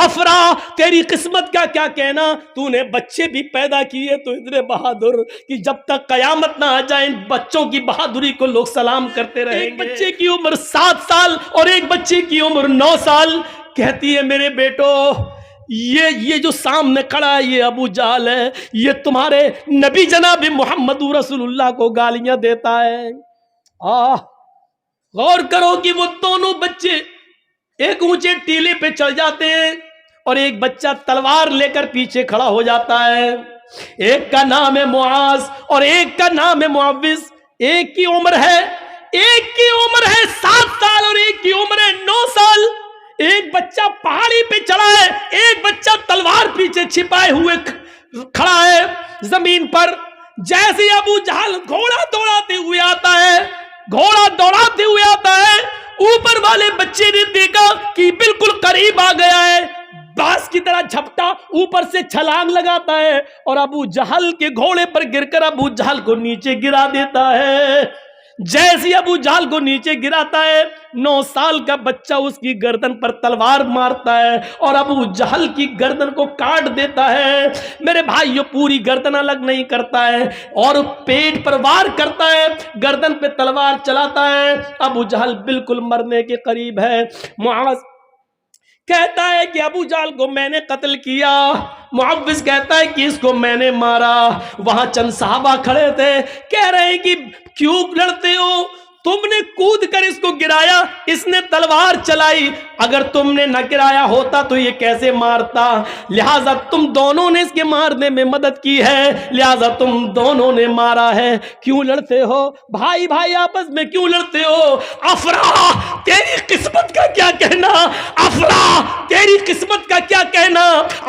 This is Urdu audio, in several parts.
افرا تیری قسمت کا کیا کہنا، تو نے بچے بھی پیدا کیے تو اتنے بہادر کہ جب تک قیامت نہ آ جائے ان بچوں کی بہادری کو لوگ سلام کرتے رہیں گے۔ ایک بچے کی عمر 7 سال اور ایک بچے کی عمر 9 سال، کہتی ہے میرے بیٹو یہ جو سامنے کھڑا ہے یہ ابو جہل ہے، یہ تمہارے نبی جناب محمد رسول اللہ کو گالیاں دیتا ہے۔ غور کرو کہ وہ دونوں بچے ایک اونچے ٹیلے پہ چڑھ جاتے ہیں اور ایک بچہ تلوار لے کر پیچھے کھڑا ہو جاتا ہے۔ ایک کا نام ہے معاذ اور ایک کا نام ہے معوذ۔ ایک کی عمر ہے 7 سال اور ایک کی عمر ہے 9 سال۔ ایک بچہ پہاڑی پہ چڑھا ہے، ایک بچہ تلوار پیچھے چھپائے ہوئے کھڑا ہے زمین پر۔ جیسے ابو جہل گھوڑا دوڑاتے ہوئے آتا ہے، اوپر والے بچے نے دیکھا کہ بالکل قریب آ گیا ہے، باز کی طرح جھپٹا اوپر سے چھلانگ لگاتا ہے اور ابو جہل کے گھوڑے پر گر کر ابو جہل کو نیچے گرا دیتا ہے۔ جیسے ابو جہل کو نیچے گراتا ہے 9 سال کا بچہ اس کی گردن پر تلوار مارتا ہے اور ابو جہل کی گردن کو کاٹ دیتا ہے۔ میرے بھائیو پوری گردن الگ نہیں کرتا ہے اور پیٹ پر وار کرتا ہے، گردن پہ تلوار چلاتا ہے۔ ابو جہل بالکل مرنے کے قریب ہے۔ معاذ کہتا ہے کہ ابو جہل کو میں نے قتل کیا، معوذ کہتا ہے کہ اس کو میں نے مارا۔ وہاں چند صحابہ کھڑے تھے، کہہ رہے ہیں کہ کیوں لڑتے ہو، تم نے کود کر اس کو گرایا، اس نے تلوار چلائی، اگر تم نے نہ گرایا ہوتا تو یہ کیسے مارتا، لہٰذا تم دونوں نے اس کے مارنے میں مدد کی ہے، لہٰذا تم دونوں نے مارا ہے، کیوں لڑتے ہو بھائی بھائی آپس میں کیوں لڑتے ہو؟ افرا تیری قسمت کا کیا کہنا، افرا تیری قسمت کا کیا کہنا،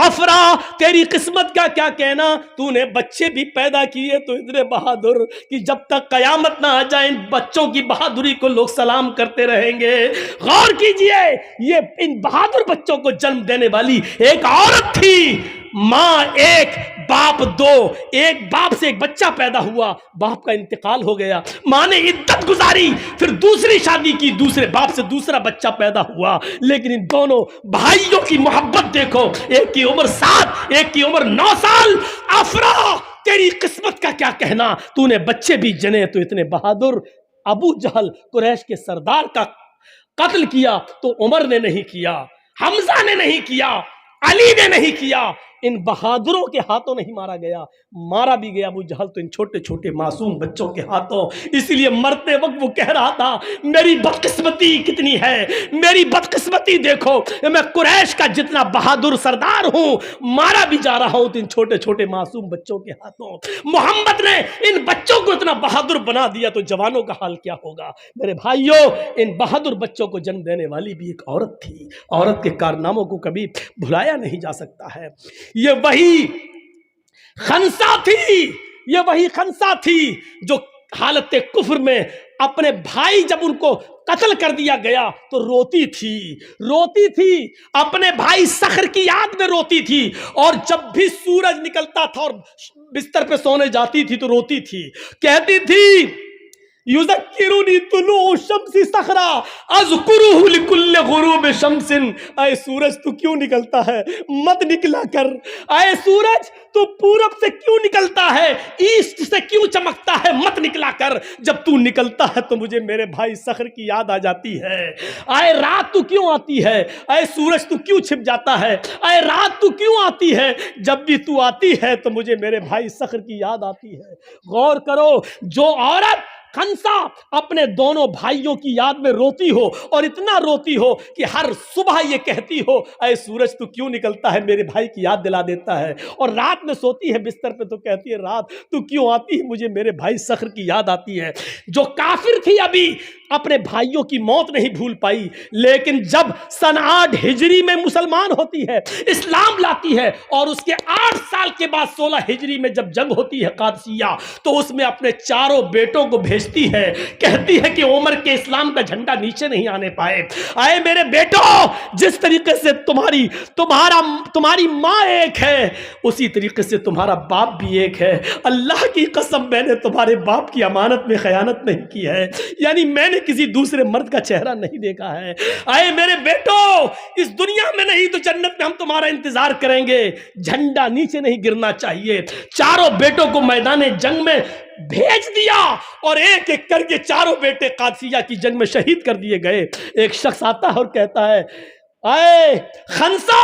افرا تیری قسمت کا کیا کہنا، تو نے بچے بھی پیدا کیے تو اتنے بہادر کہ جب تک قیامت نہ آ جائے ان بچوں کی بہادری کو لوگ سلام کرتے رہیں گے۔ غور کیجئے یہ ان بہادر بچوں کو جنم دینے والی ایک عورت تھی، ماں ایک باپ دو، ایک باپ سے ایک بچہ پیدا ہوا، باپ کا انتقال ہو گیا، ماں نے عدت گزاری، پھر دوسری شادی کی، دوسرے باپ سے دوسرا بچہ پیدا ہوا، لیکن ان دونوں بھائیوں کی محبت دیکھو، ایک کی عمر 7 ایک کی عمر 9 سال۔ افرا تیری قسمت کا کیا کہنا، تو نے بچے بھی جنے تو اتنے بہادر۔ ابو جہل قریش کے سردار کا قتل کیا تو عمر نے نہیں کیا، حمزہ نے نہیں کیا، علی نے نہیں کیا، ان بہادروں کے ہاتھوں نہیں مارا گیا، مارا بھی گیا ابو جہل تو ان چھوٹے چھوٹے معصوم بچوں کے ہاتھوں۔ اس لیے مرتے وقت وہ کہہ رہا تھا میری بدقسمتی کتنی ہے، میری بدقسمتی دیکھو، میں قریش کا جتنا بہادر سردار ہوں مارا بھی جا رہا ہوں تو ان چھوٹے چھوٹے معصوم بچوں کے ہاتھوں۔ محمد نے ان بچوں کو اتنا بہادر بنا دیا تو جوانوں کا حال کیا ہوگا؟ میرے بھائیوں ان بہادر بچوں کو جنم دینے والی بھی ایک عورت تھی، عورت کے کارناموں کو کبھی بھلایا نہیں جا سکتا ہے۔ یہ وہی خنسا تھی جو حالت کفر میں اپنے بھائی جب ان کو قتل کر دیا گیا تو روتی تھی اپنے بھائی صخر کی یاد میں روتی تھی، اور جب بھی سورج نکلتا تھا اور بستر پہ سونے جاتی تھی تو روتی تھی، کہتی تھی یذکرنی طلوع الشمس صخرا اذکرہ لکل غروب شمس۔ اے سورج تو کیوں نکلتا ہے، مت نکلا کر، اے سورج تو پورب سے کیوں نکلتا ہے، ایسٹ سے کیوں چمکتا ہے، مت نکلا کر، جب تو نکلتا ہے تو مجھے میرے بھائی صخر کی یاد آ جاتی ہے۔ اے رات تو کیوں آتی ہے، اے سورج تو کیوں چھپ جاتا ہے، اے رات تو کیوں آتی ہے، جب بھی تو آتی ہے تو مجھے میرے بھائی صخر کی یاد آتی ہے۔ غور کرو، جو عورت خنسا اپنے دونوں بھائیوں کی یاد میں روتی ہو اور اتنا روتی ہو کہ ہر صبح یہ کہتی ہو اے سورج تو کیوں نکلتا ہے، میرے بھائی کی یاد دلا دیتا ہے، اور رات میں سوتی ہے بستر پہ تو کہتی ہے رات تو کیوں آتی ہے، مجھے میرے بھائی صخر کی یاد آتی ہے۔ جو کافر تھی ابھی اپنے بھائیوں کی موت نہیں بھول پائی، لیکن جب سن 8 ہجری میں مسلمان ہوتی ہے، اسلام لاتی ہے، اور اس کے 8 سال کے بعد 16 ہجری میں جب جنگ ہوتی ہے قادسیہ، تو اس میں اپنے چاروں بیٹوں کو بھیجتی بھیجتی ہے, کہتی ہے کہ عمر کے اسلام کا جھنڈا نیچے نہیں آنے پائے. اے میرے بیٹو, جس طریقے سے تمہاری ماں ایک ہے, اسی طریقے سے تمہارا باپ بھی ایک ہے. اللہ کی قسم میں نے تمہارے باپ کی امانت میں خیانت نہیں کی ہے, یعنی میں نے کسی دوسرے مرد کا چہرہ نہیں دیکھا ہے. اے میرے بیٹو, اس دنیا میں نہیں تو جنت میں ہم تمہارا انتظار کریں گے. جھنڈا نیچے نہیں گرنا چاہیے. چاروں بیٹوں کو میدان جنگ میں بھیج دیا اور ایک ایک کر کے چاروں بیٹے قادسیہ کی جنگ میں شہید کر دیے گئے. ایک شخص آتا ہے اور کہتا ہے, اے خنسا,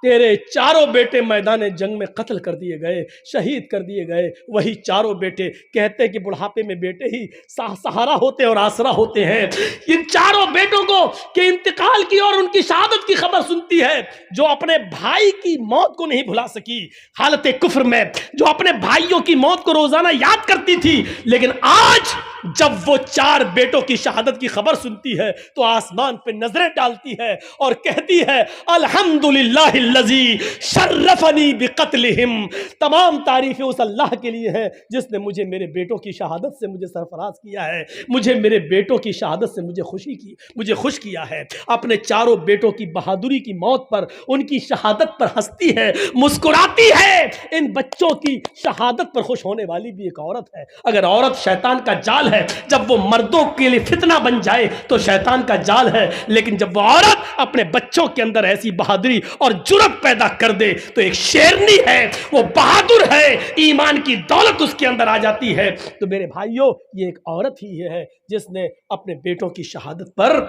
تیرے چاروں بیٹے میدان جنگ میں قتل کر دیے گئے, شہید کر دیے گئے. وہی چاروں بیٹے کہتے کہ بڑھاپے میں بیٹے ہی سہارا ہوتے اور آسرا ہوتے ہیں. ان چاروں بیٹوں کو کہ انتقال کی اور ان کی شہادت کی خبر سنتی ہے, جو اپنے بھائی کی موت کو نہیں بھلا سکی حالت کفر میں, جو اپنے بھائیوں کی موت کو روزانہ یاد کرتی تھی, لیکن آج جب وہ چار بیٹوں کی شہادت کی خبر سنتی ہے تو آسمان پہ نظریں ڈالتی ہے اور کہتی ہے, الحمدللہ الذی شرفنی بقتلہم. تمام تعریفیں اس اللہ کے لیے ہیں جس نے مجھے میرے بیٹوں کی شہادت سے مجھے سرفراز کیا ہے, مجھے میرے بیٹوں کی شہادت سے مجھے خوش کیا ہے. اپنے چاروں بیٹوں کی بہادری کی موت پر, ان کی شہادت پر ہنستی ہے, مسکراتی ہے. ان بچوں کی شہادت پر خوش ہونے والی بھی ایک عورت ہے. اگر عورت شیطان کا جال ہے, جب وہ مردوں کے لیے فتنہ بن جائے تو شیطان کا جال ہے, لیکن جب وہ عورت اپنے بچوں کے اندر ایسی بہادری اور جرأت پیدا کر دے تو ایک شیرنی ہے, وہ بہادر ہے, ایمان کی دولت اس کے اندر آ جاتی ہے. تو میرے بھائیوں, یہ ایک عورت ہی ہے جس نے اپنے بیٹوں کی شہادت پر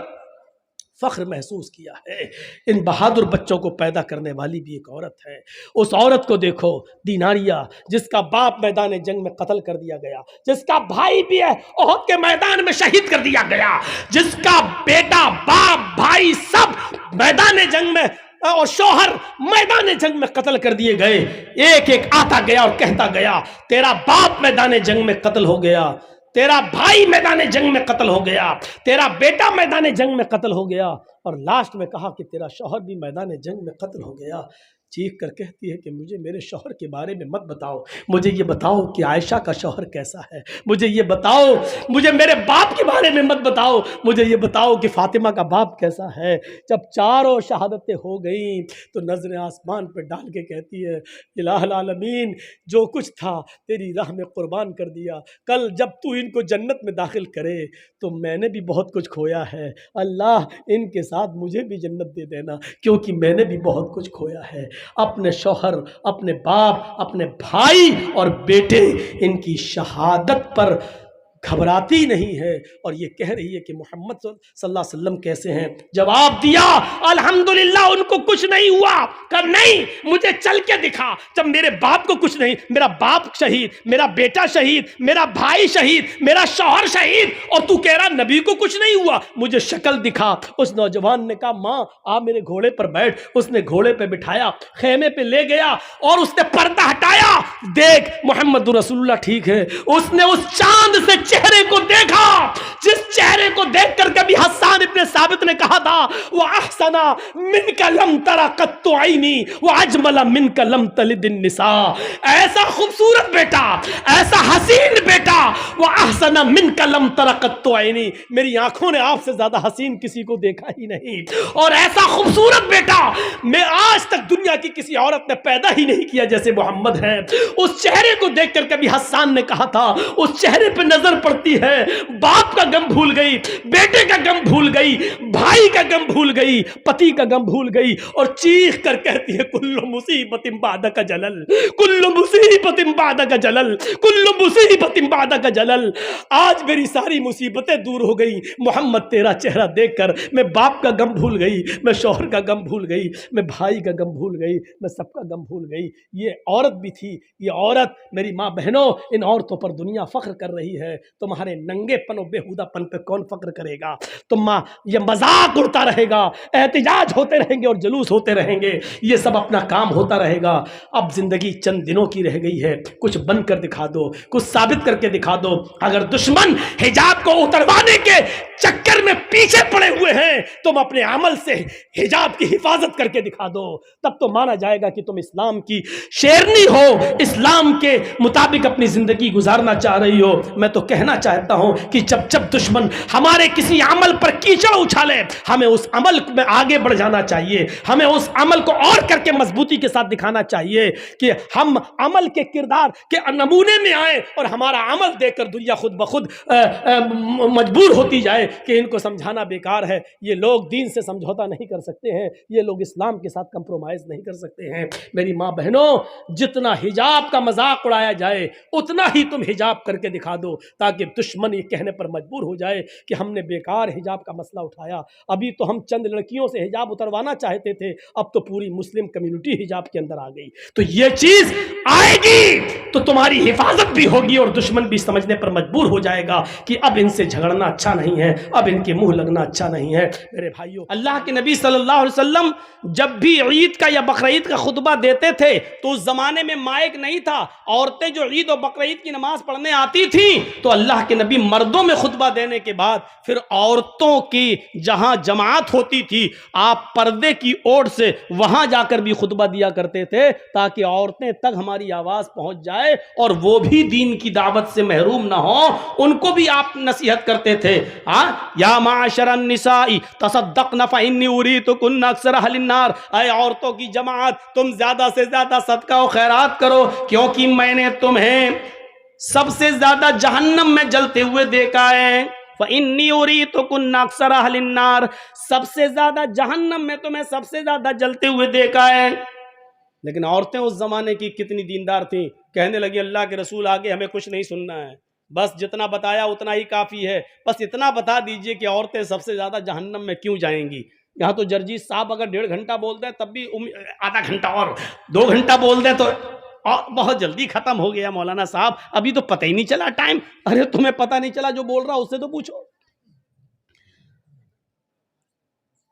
فخر محسوس کیا ہے. ان بہادر بچوں کو پیدا کرنے والی بھی ایک عورت ہے. اس عورت کو دیکھو, دیناریہ, جس کا باپ میدان جنگ میں قتل کر دیا گیا, جس کا بھائی بھی ہے احد کے میدان میں شہید کر دیا گیا, جس کا بیٹا, باپ, بھائی سب میدان جنگ میں اور شوہر میدان جنگ میں قتل کر دیے گئے. ایک ایک آتا گیا اور کہتا گیا, تیرا باپ میدان جنگ میں قتل ہو گیا, تیرا بھائی میدان جنگ میں قتل ہو گیا, تیرا بیٹا میدان جنگ میں قتل ہو گیا, اور لاسٹ میں کہا کہ تیرا شوہر بھی میدان جنگ میں قتل ہو گیا. چیخ کر کہتی ہے کہ مجھے میرے شوہر کے بارے میں مت بتاؤ, مجھے یہ بتاؤ کہ عائشہ کا شوہر کیسا ہے, مجھے یہ بتاؤ, مجھے میرے باپ کے بارے میں مت بتاؤ, مجھے یہ بتاؤ کہ فاطمہ کا باپ کیسا ہے. جب چاروں شہادتیں ہو گئیں تو نظریں آسمان پہ ڈال کے کہتی ہے, الہ العالمین, جو کچھ تھا تیری راہ میں قربان کر دیا. کل جب تو ان کو جنت میں داخل کرے تو میں نے بھی بہت کچھ کھویا ہے. اللہ, ان کے ساتھ مجھے بھی جنت دے دینا, کیونکہ میں نے بھی بہت کچھ کھویا ہے. اپنے شوہر, اپنے باپ, اپنے بھائی اور بیٹے, ان کی شہادت پر گھبراتی نہیں ہے, اور یہ کہہ رہی ہے کہ محمد صلی اللہ علیہ وسلم کیسے ہیں. جواب دیا, الحمدللہ, ان کو کچھ نہیں ہوا. کہ نہیں, مجھے چل کے دکھا. جب میرے باپ کو کچھ نہیں, میرا باپ شہید, میرا بیٹا شہید, میرا بھائی شہید, میرا شوہر شہید, اور تو کہہ رہا نبی کو کچھ نہیں ہوا, مجھے شکل دکھا. اس نوجوان نے کہا, ماں آ میرے گھوڑے پر بیٹھ. اس نے گھوڑے پہ بٹھایا, خیمے پہ لے گیا اور اس نے پردہ ہٹایا. دیکھ محمد رسول اللہ ٹھیک ہے. اس نے اس چاند سے چہرے کو دیکھا جس چہرے کو دیکھ کر کبھی حسان ابن ثابت نے کہا تھا, وَأَحْسَنَ مِنْكَ لَمْ تَرَ قَطُّ عَيْنِي وَأَجْمَلَ مِنْكَ لَمْ تَلِدِ النِّسَاء. ایسا خوبصورت بیٹا, ایسا حسین بیٹا, وَأَحْسَنَ مِنْكَ لَمْ تَرَ قَطُّ عَيْنِي, میری آنکھوں نے آپ سے زیادہ حسین کسی کو دیکھا ہی نہیں, اور ایسا خوبصورت بیٹا میں آج تک دنیا کی کسی عورت نے پیدا ہی نہیں کیا جیسے محمد ہے. اس چہرے کو دیکھ کر کبھی حسان نے کہا تھا, اس چہرے پہ نظر پڑتی ہے, باپ کا غم بھول گئی, بیٹے کا غم بھول گئی, بھائی کا غم بھول گئی, پتی کا غم بھول گئی, اور چیخ کر کہتی ہے, کل مصیبت بعدک جلل, کل مصیبت بعدک جلل, کل مصیبت بعدک جلل. آج میری ساری مصیبتیں دور ہو گئی محمد, تیرا چہرہ دیکھ کر. میں باپ کا غم بھول گئی, میں شوہر کا غم بھول گئی, میں بھائی کا غم بھول گئی, میں سب کا غم بھول گئی. یہ عورت بھی تھی, یہ عورت, میری ماں بہنوں, ان عورتوں پر دنیا فخر کر رہی ہے. تمہارے ننگے پن و بےہودہ پن پہ کون فخر کرے گا؟ یہ مذاق اڑتا رہے گا, احتجاج ہوتے رہیں گے اور جلوس ہوتے رہیں گے, یہ سب اپنا کام ہوتا رہے گا. اب زندگی چند دنوں کی رہ گئی ہے, کچھ بن کر دکھا دو, کچھ ثابت کر کے دکھا دو. اگر دشمن حجاب کو اتروانے کے چکر میں پیچھے پڑے ہوئے ہیں, تم اپنے عمل سے حجاب کی حفاظت کر کے دکھا دو. تب تو مانا جائے گا کہ تم اسلام کی شیرنی ہو, اسلام کے مطابق اپنی زندگی گزارنا چاہ رہی ہو. میں تو کہنا چاہتا ہوں کہ جب جب دشمن ہمارے کسی عمل پر کیچڑ اچھالے, ہمیں اس عمل میں آگے بڑھ جانا چاہیے, ہمیں اس عمل کو اور کر کے مضبوطی کے ساتھ دکھانا چاہیے کہ ہم عمل کے کردار کے نمونے میں آئیں اور ہمارا عمل دیکھ کر دنیا خود بخود مجبور ہوتی جائے کہ ان کو سمجھانا بیکار ہے, یہ لوگ دین سے سمجھوتا نہیں کر سکتے ہیں, یہ لوگ اسلام کے ساتھ کمپرومائز نہیں کر سکتے ہیں. میری ماں بہنوں, جتنا حجاب کا مذاق اڑایا جائے اتنا ہی تم حجاب کر کے دکھا دو, تاکہ دشمن یہ کہنے پر مجبور ہو جائے کہ ہم نے بیکار حجاب کا مسئلہ اٹھایا. ابھی تو ہم چند لڑکیوں سے حجاب اتروانا چاہتے تھے, اب تو پوری مسلم کمیونٹی حجاب کے اندر آ گئی. تو یہ چیز آئے گی تو تمہاری حفاظت بھی ہوگی اور دشمن بھی سمجھنے پر مجبور ہو جائے گا کہ اب ان سے جھگڑنا اچھا نہیں ہے, اب ان کے منہ لگنا اچھا نہیں ہے. میرے بھائیوں, اللہ کے نبی صلی اللہ علیہ وسلم جب بھی عید کا یا بقرعید کا خطبہ دیتے تھے تو اس زمانے میں مائک نہیں تھا. عورتیں جو عید اور بقرعید کی نماز پڑھنے آتی تھیں تو اللہ کے نبی مردوں میں خطبہ دینے کے بعد پھر عورتوں کی جہاں جماعت ہوتی تھی آپ پردے کی اوٹ سے وہاں جا کر بھی خطبہ دیا کرتے تھے, تاکہ عورتیں تک ہماری آواز پہنچ جائے اور وہ بھی دین کی دعوت سے محروم نہ ہو. ان کو بھی آپ نصیحت کرتے تھے, یا معاشر النساء تصدقن فإنی اریتکن اکثر اہل النار, اے عورتوں کی جماعت تم زیادہ سے زیادہ صدقہ و خیرات کرو, کیونکہ میں نے تمہیں سب سے زیادہ جہنم میں جلتے ہوئے دیکھا ہے. فإنی اریتکن اکثر اہل النار, سب سے زیادہ جہنم میں تمہیں سب سے زیادہ جلتے ہوئے دیکھا ہے. لیکن عورتیں اس زمانے کی کتنی دیندار تھیں, کہنے لگی اللہ کے رسول آگے ہمیں کچھ نہیں سننا ہے, بس جتنا بتایا اتنا ہی کافی ہے, بس اتنا بتا دیجئے کہ عورتیں سب سے زیادہ جہنم میں کیوں جائیں گی. یہاں تو جرجیت صاحب اگر 1.5 گھنٹہ بول دیں تب بھی آدھا گھنٹہ اور 2 گھنٹہ بول دیں تو بہت جلدی ختم ہو گیا. مولانا صاحب ابھی تو پتہ ہی نہیں چلا ٹائم. ارے تمہیں پتہ نہیں چلا, جو بول رہا اس سے تو پوچھو.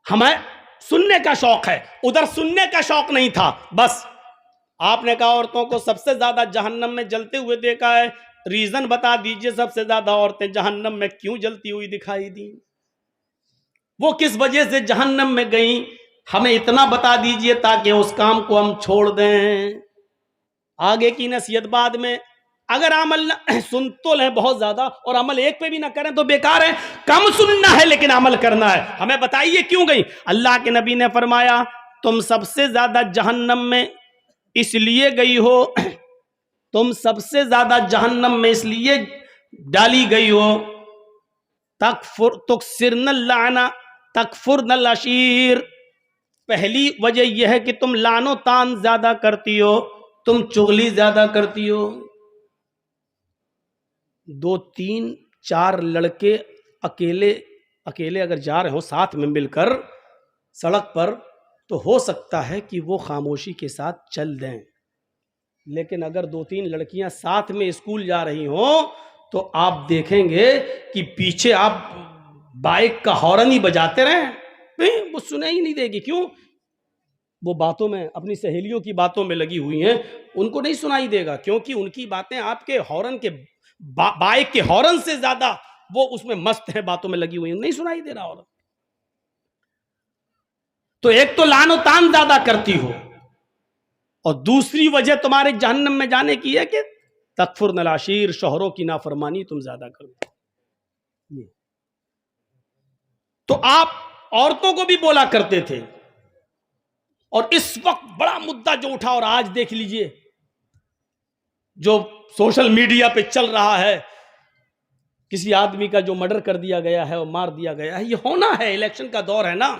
ہمیں سننے کا شوق ہے, ادھر سننے کا شوق نہیں تھا. بس آپ نے کہا عورتوں کو سب سے زیادہ جہنم میں جلتے ہوئے دیکھا ہے, ریزن بتا دیجئے سب سے زیادہ عورتیں جہنم میں کیوں جلتی ہوئی دکھائی دی, وہ کس وجہ سے جہنم میں گئیں, ہمیں اتنا بتا دیجئے تاکہ اس کام کو ہم چھوڑ دیں. آگے کی نصیحت بعد میں. اگر عمل سن تو لیں بہت زیادہ اور عمل ایک پہ بھی نہ کریں تو بیکار ہے. کم سننا ہے لیکن عمل کرنا ہے. ہمیں بتائیے کیوں گئی. اللہ کے نبی نے فرمایا تم سب سے زیادہ جہنم میں اس لیے گئی ہو, تم سب سے زیادہ جہنم میں اس لیے ڈالی گئی ہو, تکثرن اللعنہ تکفرن العشیر. پہلی وجہ یہ ہے کہ تم لعن و طعن زیادہ کرتی ہو, تم چغلی زیادہ کرتی ہو. 2 3 4 لڑکے اکیلے اگر جا رہے ہو ساتھ میں مل کر سڑک پر تو ہو سکتا ہے کہ وہ خاموشی کے ساتھ چل دیں, لیکن اگر 2 3 لڑکیاں ساتھ میں اسکول جا رہی ہوں تو آپ دیکھیں گے کہ پیچھے آپ بائک کا ہارن ہی بجاتے رہیں, وہ سنے ہی نہیں دے گی. کیوں؟ وہ باتوں میں اپنی سہیلیوں کی باتوں میں لگی ہوئی ہیں, ان کو نہیں سنائی دے گا, کیونکہ ان کی باتیں آپ کے ہارن کے بائک کے ہارن سے زیادہ وہ اس میں مست ہیں, باتوں میں لگی ہوئی ہیں, نہیں سنائی دے رہا ہارن. تو ایک تو لعن و طعن زیادہ کرتی ہو, اور دوسری وجہ تمہارے جہنم میں جانے کی ہے کہ تکفرن العشیر, شوہروں کی نافرمانی تم زیادہ کرتے. تو آپ عورتوں کو بھی بولا کرتے تھے. اور اس وقت بڑا مدعا جو اٹھا, اور آج دیکھ لیجئے جو سوشل میڈیا پہ چل رہا ہے, کسی آدمی کا جو مرڈر کر دیا گیا ہے اور مار دیا گیا ہے. یہ ہونا ہے, الیکشن کا دور ہے نا,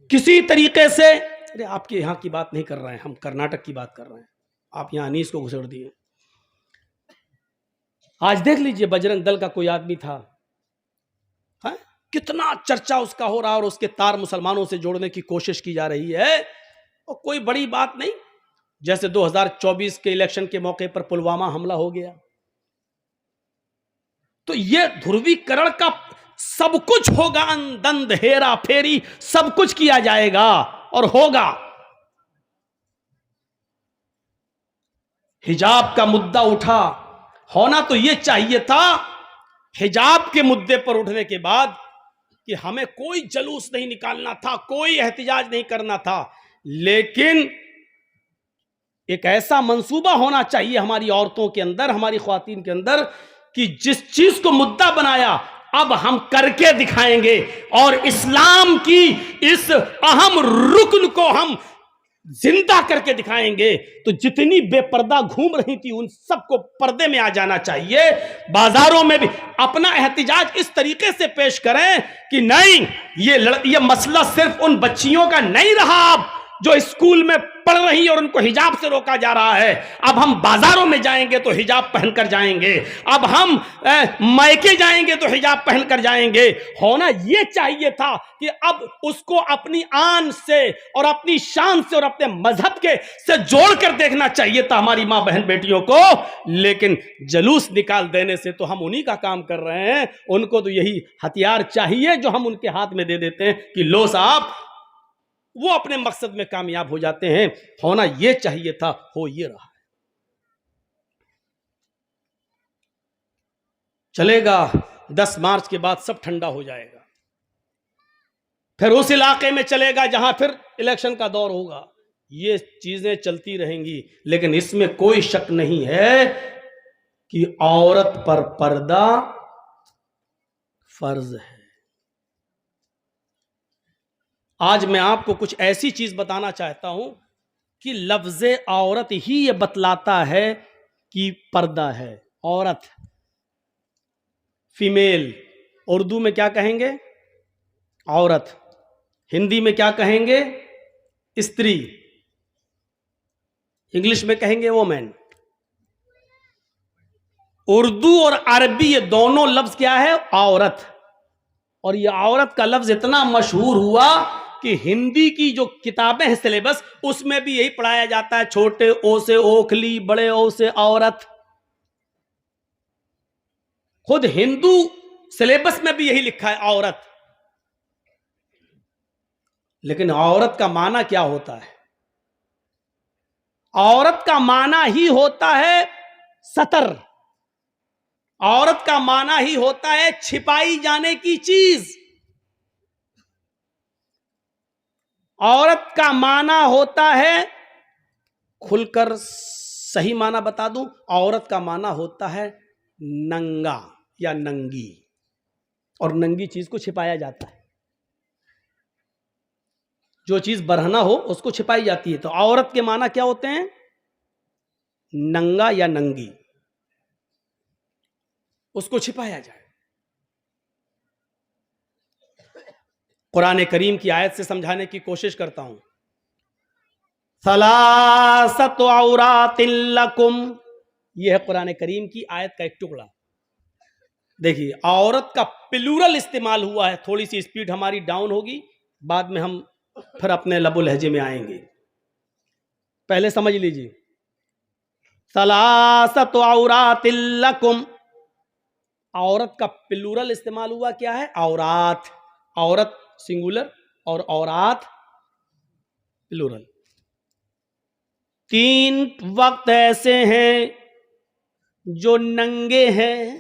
کسی طریقے سے. ارے آپ کے یہاں کی بات نہیں کر رہے ہیں, ہم کرناٹک کی بات کر رہے ہیں. آپ یہاں انیس کو گھسڑ دیے. آج دیکھ لیجئے بجرنگ دل کا کوئی آدمی تھا, کتنا چرچا اس کا ہو رہا, اور اس کے تار مسلمانوں سے جوڑنے کی کوشش کی جا رہی ہے, اور کوئی بڑی بات نہیں. جیسے 2024 کے الیکشن کے موقع پر پلوامہ حملہ ہو گیا, تو یہ دھروی کرن کا سب کچھ ہوگا, اندند ہیرا پھیری سب کچھ کیا جائے گا اور ہوگا. حجاب کا مدعا اٹھا, ہونا تو یہ چاہیے تھا حجاب کے مدعے پر اٹھنے کے بعد کہ ہمیں کوئی جلوس نہیں نکالنا تھا, کوئی احتجاج نہیں کرنا تھا, لیکن ایک ایسا منصوبہ ہونا چاہیے ہماری عورتوں کے اندر, ہماری خواتین کے اندر, کہ جس چیز کو مدعا بنایا اب ہم کر کے دکھائیں گے, اور اسلام کی اس اہم رکن کو ہم زندہ کر کے دکھائیں گے. تو جتنی بے پردہ گھوم رہی تھی ان سب کو پردے میں آ جانا چاہیے. بازاروں میں بھی اپنا احتجاج اس طریقے سے پیش کریں کہ نہیں, یہ مسئلہ صرف ان بچیوں کا نہیں رہا اب جو اسکول میں پڑھ رہی اور ان کو حجاب سے روکا جا رہا ہے. اب ہم بازاروں میں جائیں گے تو حجاب پہن کر جائیں گے, اب ہم مائکے جائیں گے تو حجاب پہن کر جائیں گے. ہونا یہ چاہیے تھا کہ اب اس کو اپنی آن سے اور اپنی شان سے اور اپنے مذہب کے سے جوڑ کر دیکھنا چاہیے تھا ہماری ماں بہن بیٹیوں کو. لیکن جلوس نکال دینے سے تو ہم انہی کا کام کر رہے ہیں. ان کو تو یہی ہتھیار چاہیے جو ہم ان کے ہاتھ میں دے دیتے ہیں کہ لو صاحب, وہ اپنے مقصد میں کامیاب ہو جاتے ہیں. ہونا یہ چاہیے تھا, ہو یہ رہا. چلے گا 10 مارچ کے بعد سب ٹھنڈا ہو جائے گا, پھر اس علاقے میں چلے گا جہاں پھر الیکشن کا دور ہوگا. یہ چیزیں چلتی رہیں گی, لیکن اس میں کوئی شک نہیں ہے کہ عورت پر پردہ فرض ہے. آج میں آپ کو کچھ ایسی چیز بتانا چاہتا ہوں کہ لفظ عورت ہی یہ بتلاتا ہے کہ پردہ ہے. عورت, فیمیل, اردو میں کیا کہیں گے؟ عورت. ہندی میں کیا کہیں گے؟ استری. انگلش میں کہیں گے وومن. اردو اور عربی یہ دونوں لفظ کیا ہے؟ عورت. اور یہ عورت کا لفظ اتنا مشہور ہوا کہ ہندی کی جو کتابیں ہیں سلیبس, اس میں بھی یہی پڑھایا جاتا ہے, چھوٹے او سے اوکھلی, بڑے او سے عورت. خود ہندو سلیبس میں بھی یہی لکھا ہے عورت. لیکن عورت کا معنی کیا ہوتا ہے؟ عورت کا معنی ہی ہوتا ہے ستر. عورت کا معنی ہی ہوتا ہے چھپائی جانے کی چیز. عورت کا معنی ہوتا ہے, کھل کر صحیح معنی بتا دوں, عورت کا معنی ہوتا ہے ننگا یا ننگی, اور ننگی چیز کو چھپایا جاتا ہے. جو چیز برہنہ ہو اس کو چھپائی جاتی ہے. تو عورت کے معنی کیا ہوتے ہیں؟ ننگا یا ننگی, اس کو چھپایا جائے. قرآن کریم کی آیت سے سمجھانے کی کوشش کرتا ہوں. ثلاثۃ عورات لکم, یہ ہے قرآن کریم کی آیت کا ایک ٹکڑا. دیکھیے, عورت کا پلورل استعمال ہوا ہے. تھوڑی سی اسپیڈ ہماری ڈاؤن ہوگی, بعد میں ہم پھر اپنے لب و لہجے میں آئیں گے. پہلے سمجھ لیجیے. ثلاثۃ عورات لکم, عورت کا پلورل استعمال ہوا کیا ہے؟ عورات. عورت سنگولر اور عورات پلورل. 3 وقت ایسے ہیں جو ننگے ہیں.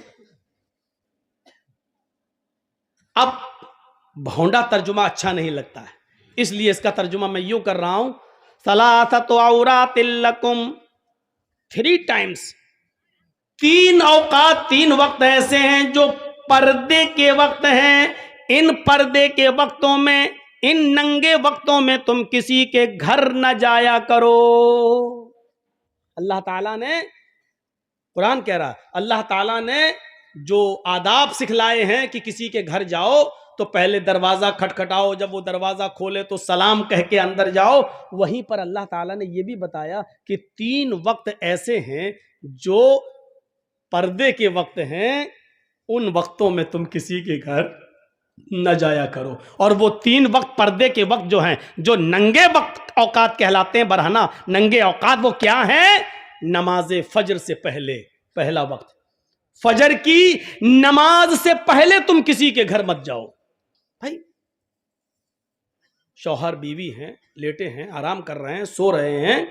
اب بھونڈا ترجمہ اچھا نہیں لگتا ہے, اس لیے اس کا ترجمہ میں یوں کر رہا ہوں. ثلاثۃ عورات لکم, 3 times, 3 اوقات, 3 وقت ایسے ہیں جو پردے کے وقت ہیں. ان پردے کے وقتوں میں, ان ننگے وقتوں میں تم کسی کے گھر نہ جایا کرو. اللہ تعالیٰ نے, قرآن کہہ رہا, اللہ تعالیٰ نے جو آداب سکھلائے ہیں کہ کسی کے گھر جاؤ تو پہلے دروازہ کھٹکھٹاؤ, جب وہ دروازہ کھولے تو سلام کہہ کے اندر جاؤ. وہیں پر اللہ تعالیٰ نے یہ بھی بتایا کہ 3 وقت ایسے ہیں جو پردے کے وقت ہیں, ان وقتوں میں تم کسی کے گھر نہ جایا کرو. اور وہ 3 وقت پردے کے وقت جو ہیں, جو ننگے وقت اوقات کہلاتے ہیں, برہنہ ننگے اوقات, وہ کیا ہیں؟ نماز فجر سے پہلے, پہلا وقت. فجر کی نماز سے پہلے تم کسی کے گھر مت جاؤ. بھائی شوہر بیوی ہیں, لیٹے ہیں, آرام کر رہے ہیں, سو رہے ہیں,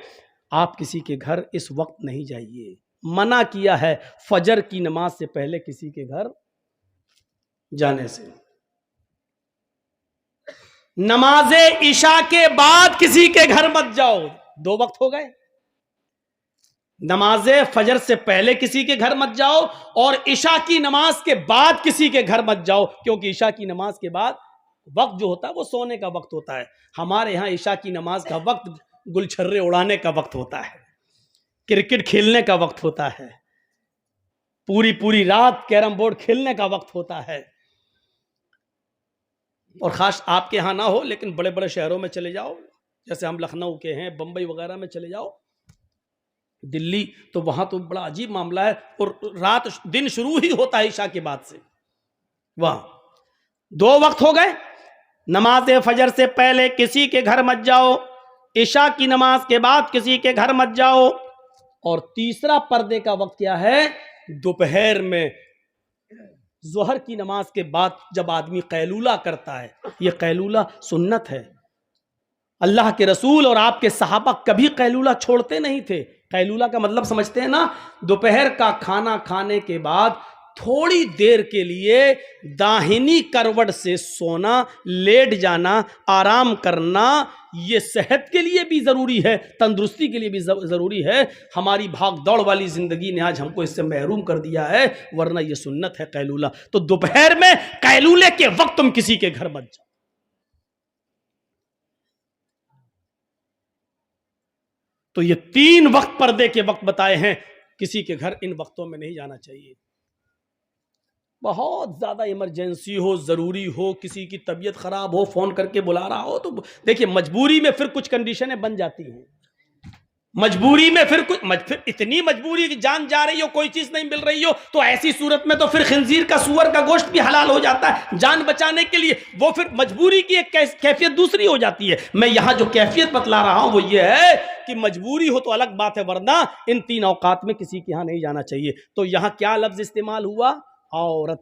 آپ کسی کے گھر اس وقت نہیں جائیے. منع کیا ہے فجر کی نماز سے پہلے کسی کے گھر جانے سے. نماز عشاء کے بعد کسی کے گھر مت جاؤ. 2 وقت ہو گئے. نماز فجر سے پہلے کسی کے گھر مت جاؤ اور عشاء کی نماز کے بعد کسی کے گھر مت جاؤ, کیونکہ عشاء کی نماز کے بعد وقت جو ہوتا ہے وہ سونے کا وقت ہوتا ہے. ہمارے ہاں عشاء کی نماز کا وقت گلچھرے اڑانے کا وقت ہوتا ہے, کرکٹ کھیلنے کا وقت ہوتا ہے, پوری رات کیرم بورڈ کھیلنے کا وقت ہوتا ہے. اور خاص آپ کے ہاں نہ ہو لیکن بڑے بڑے شہروں میں چلے جاؤ, جیسے ہم لکھنؤ کے ہیں, بمبئی وغیرہ میں چلے جاؤ, دلی, تو وہاں تو بڑا عجیب معاملہ ہے, اور دن شروع ہی ہوتا ہے عشاء کے بعد سے. وہاں 2 وقت ہو گئے. نماز فجر سے پہلے کسی کے گھر مت جاؤ, عشاء کی نماز کے بعد کسی کے گھر مت جاؤ. اور تیسرا پردے کا وقت کیا ہے؟ دوپہر میں ظہر کی نماز کے بعد جب آدمی قیلولہ کرتا ہے. یہ قیلولہ سنت ہے. اللہ کے رسول اور آپ کے صحابہ کبھی قیلولہ چھوڑتے نہیں تھے. قیلولہ کا مطلب سمجھتے ہیں نا؟ دوپہر کا کھانا کھانے کے بعد تھوڑی دیر کے لیے داہنی کروٹ سے سونا, لیٹ جانا, آرام کرنا. یہ صحت کے لیے بھی ضروری ہے, تندرستی کے لیے بھی ضروری ہے. ہماری بھاگ دوڑ والی زندگی نے آج ہم کو اس سے محروم کر دیا ہے, ورنہ یہ سنت ہے قیلولہ. تو دوپہر میں قیلولے کے وقت تم کسی کے گھر مت جاؤ. تو یہ 3 وقت پردے کے وقت بتائے ہیں, کسی کے گھر ان وقتوں میں نہیں جانا چاہیے. بہت زیادہ ایمرجنسی ہو, ضروری ہو, کسی کی طبیعت خراب ہو, فون کر کے بلا رہا ہو, تو دیکھیے مجبوری میں پھر کچھ کنڈیشنیں بن جاتی ہیں. مجبوری میں پھر اتنی مجبوری کہ جان جا رہی ہو, کوئی چیز نہیں مل رہی ہو, تو ایسی صورت میں تو پھر خنزیر کا, سور کا گوشت بھی حلال ہو جاتا ہے جان بچانے کے لیے. وہ پھر مجبوری کی ایک کیفیت دوسری ہو جاتی ہے. میں یہاں جو کیفیت بتلا رہا ہوں وہ یہ ہے کہ مجبوری ہو تو الگ بات ہے, ورنہ ان 3 اوقات میں کسی کے یہاں نہیں جانا چاہیے. تو یہاں کیا لفظ استعمال ہوا؟ عورت,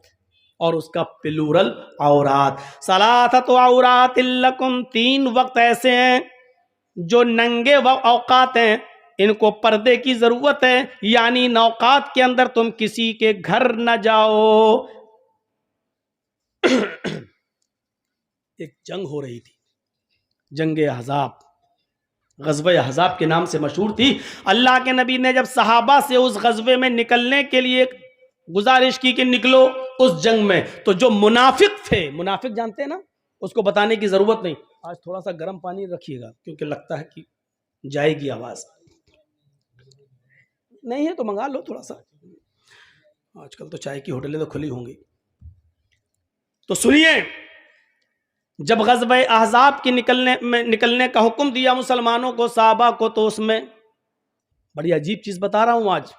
اور اس کا پلورل عورات. ثلاثۃ عورات لکم, 3 وقت ایسے ہیں جو ننگے اوقات ہیں, ان کو پردے کی ضرورت ہے. یعنی ان اوقات کے اندر تم کسی کے گھر نہ جاؤ. ایک جنگ ہو رہی تھی, جنگ احزاب, غزوہ احزاب کے نام سے مشہور تھی. اللہ کے نبی نے جب صحابہ سے اس غزوے میں نکلنے کے لیے گزارش کی کہ نکلو اس جنگ میں, تو جو منافق تھے, منافق جانتے ہیں نا, اس کو بتانے کی ضرورت نہیں. آج تھوڑا سا گرم پانی رکھیے گا کیونکہ لگتا ہے کہ جائے گی آواز. نہیں ہے تو منگا لو تھوڑا سا, آج کل تو چائے کی ہوٹلیں تو کھلی ہوں گی. تو سنیے, جب غزوہ احزاب کی نکلنے کا حکم دیا مسلمانوں کو, صحابہ کو, تو اس میں بڑی عجیب چیز بتا رہا ہوں آج.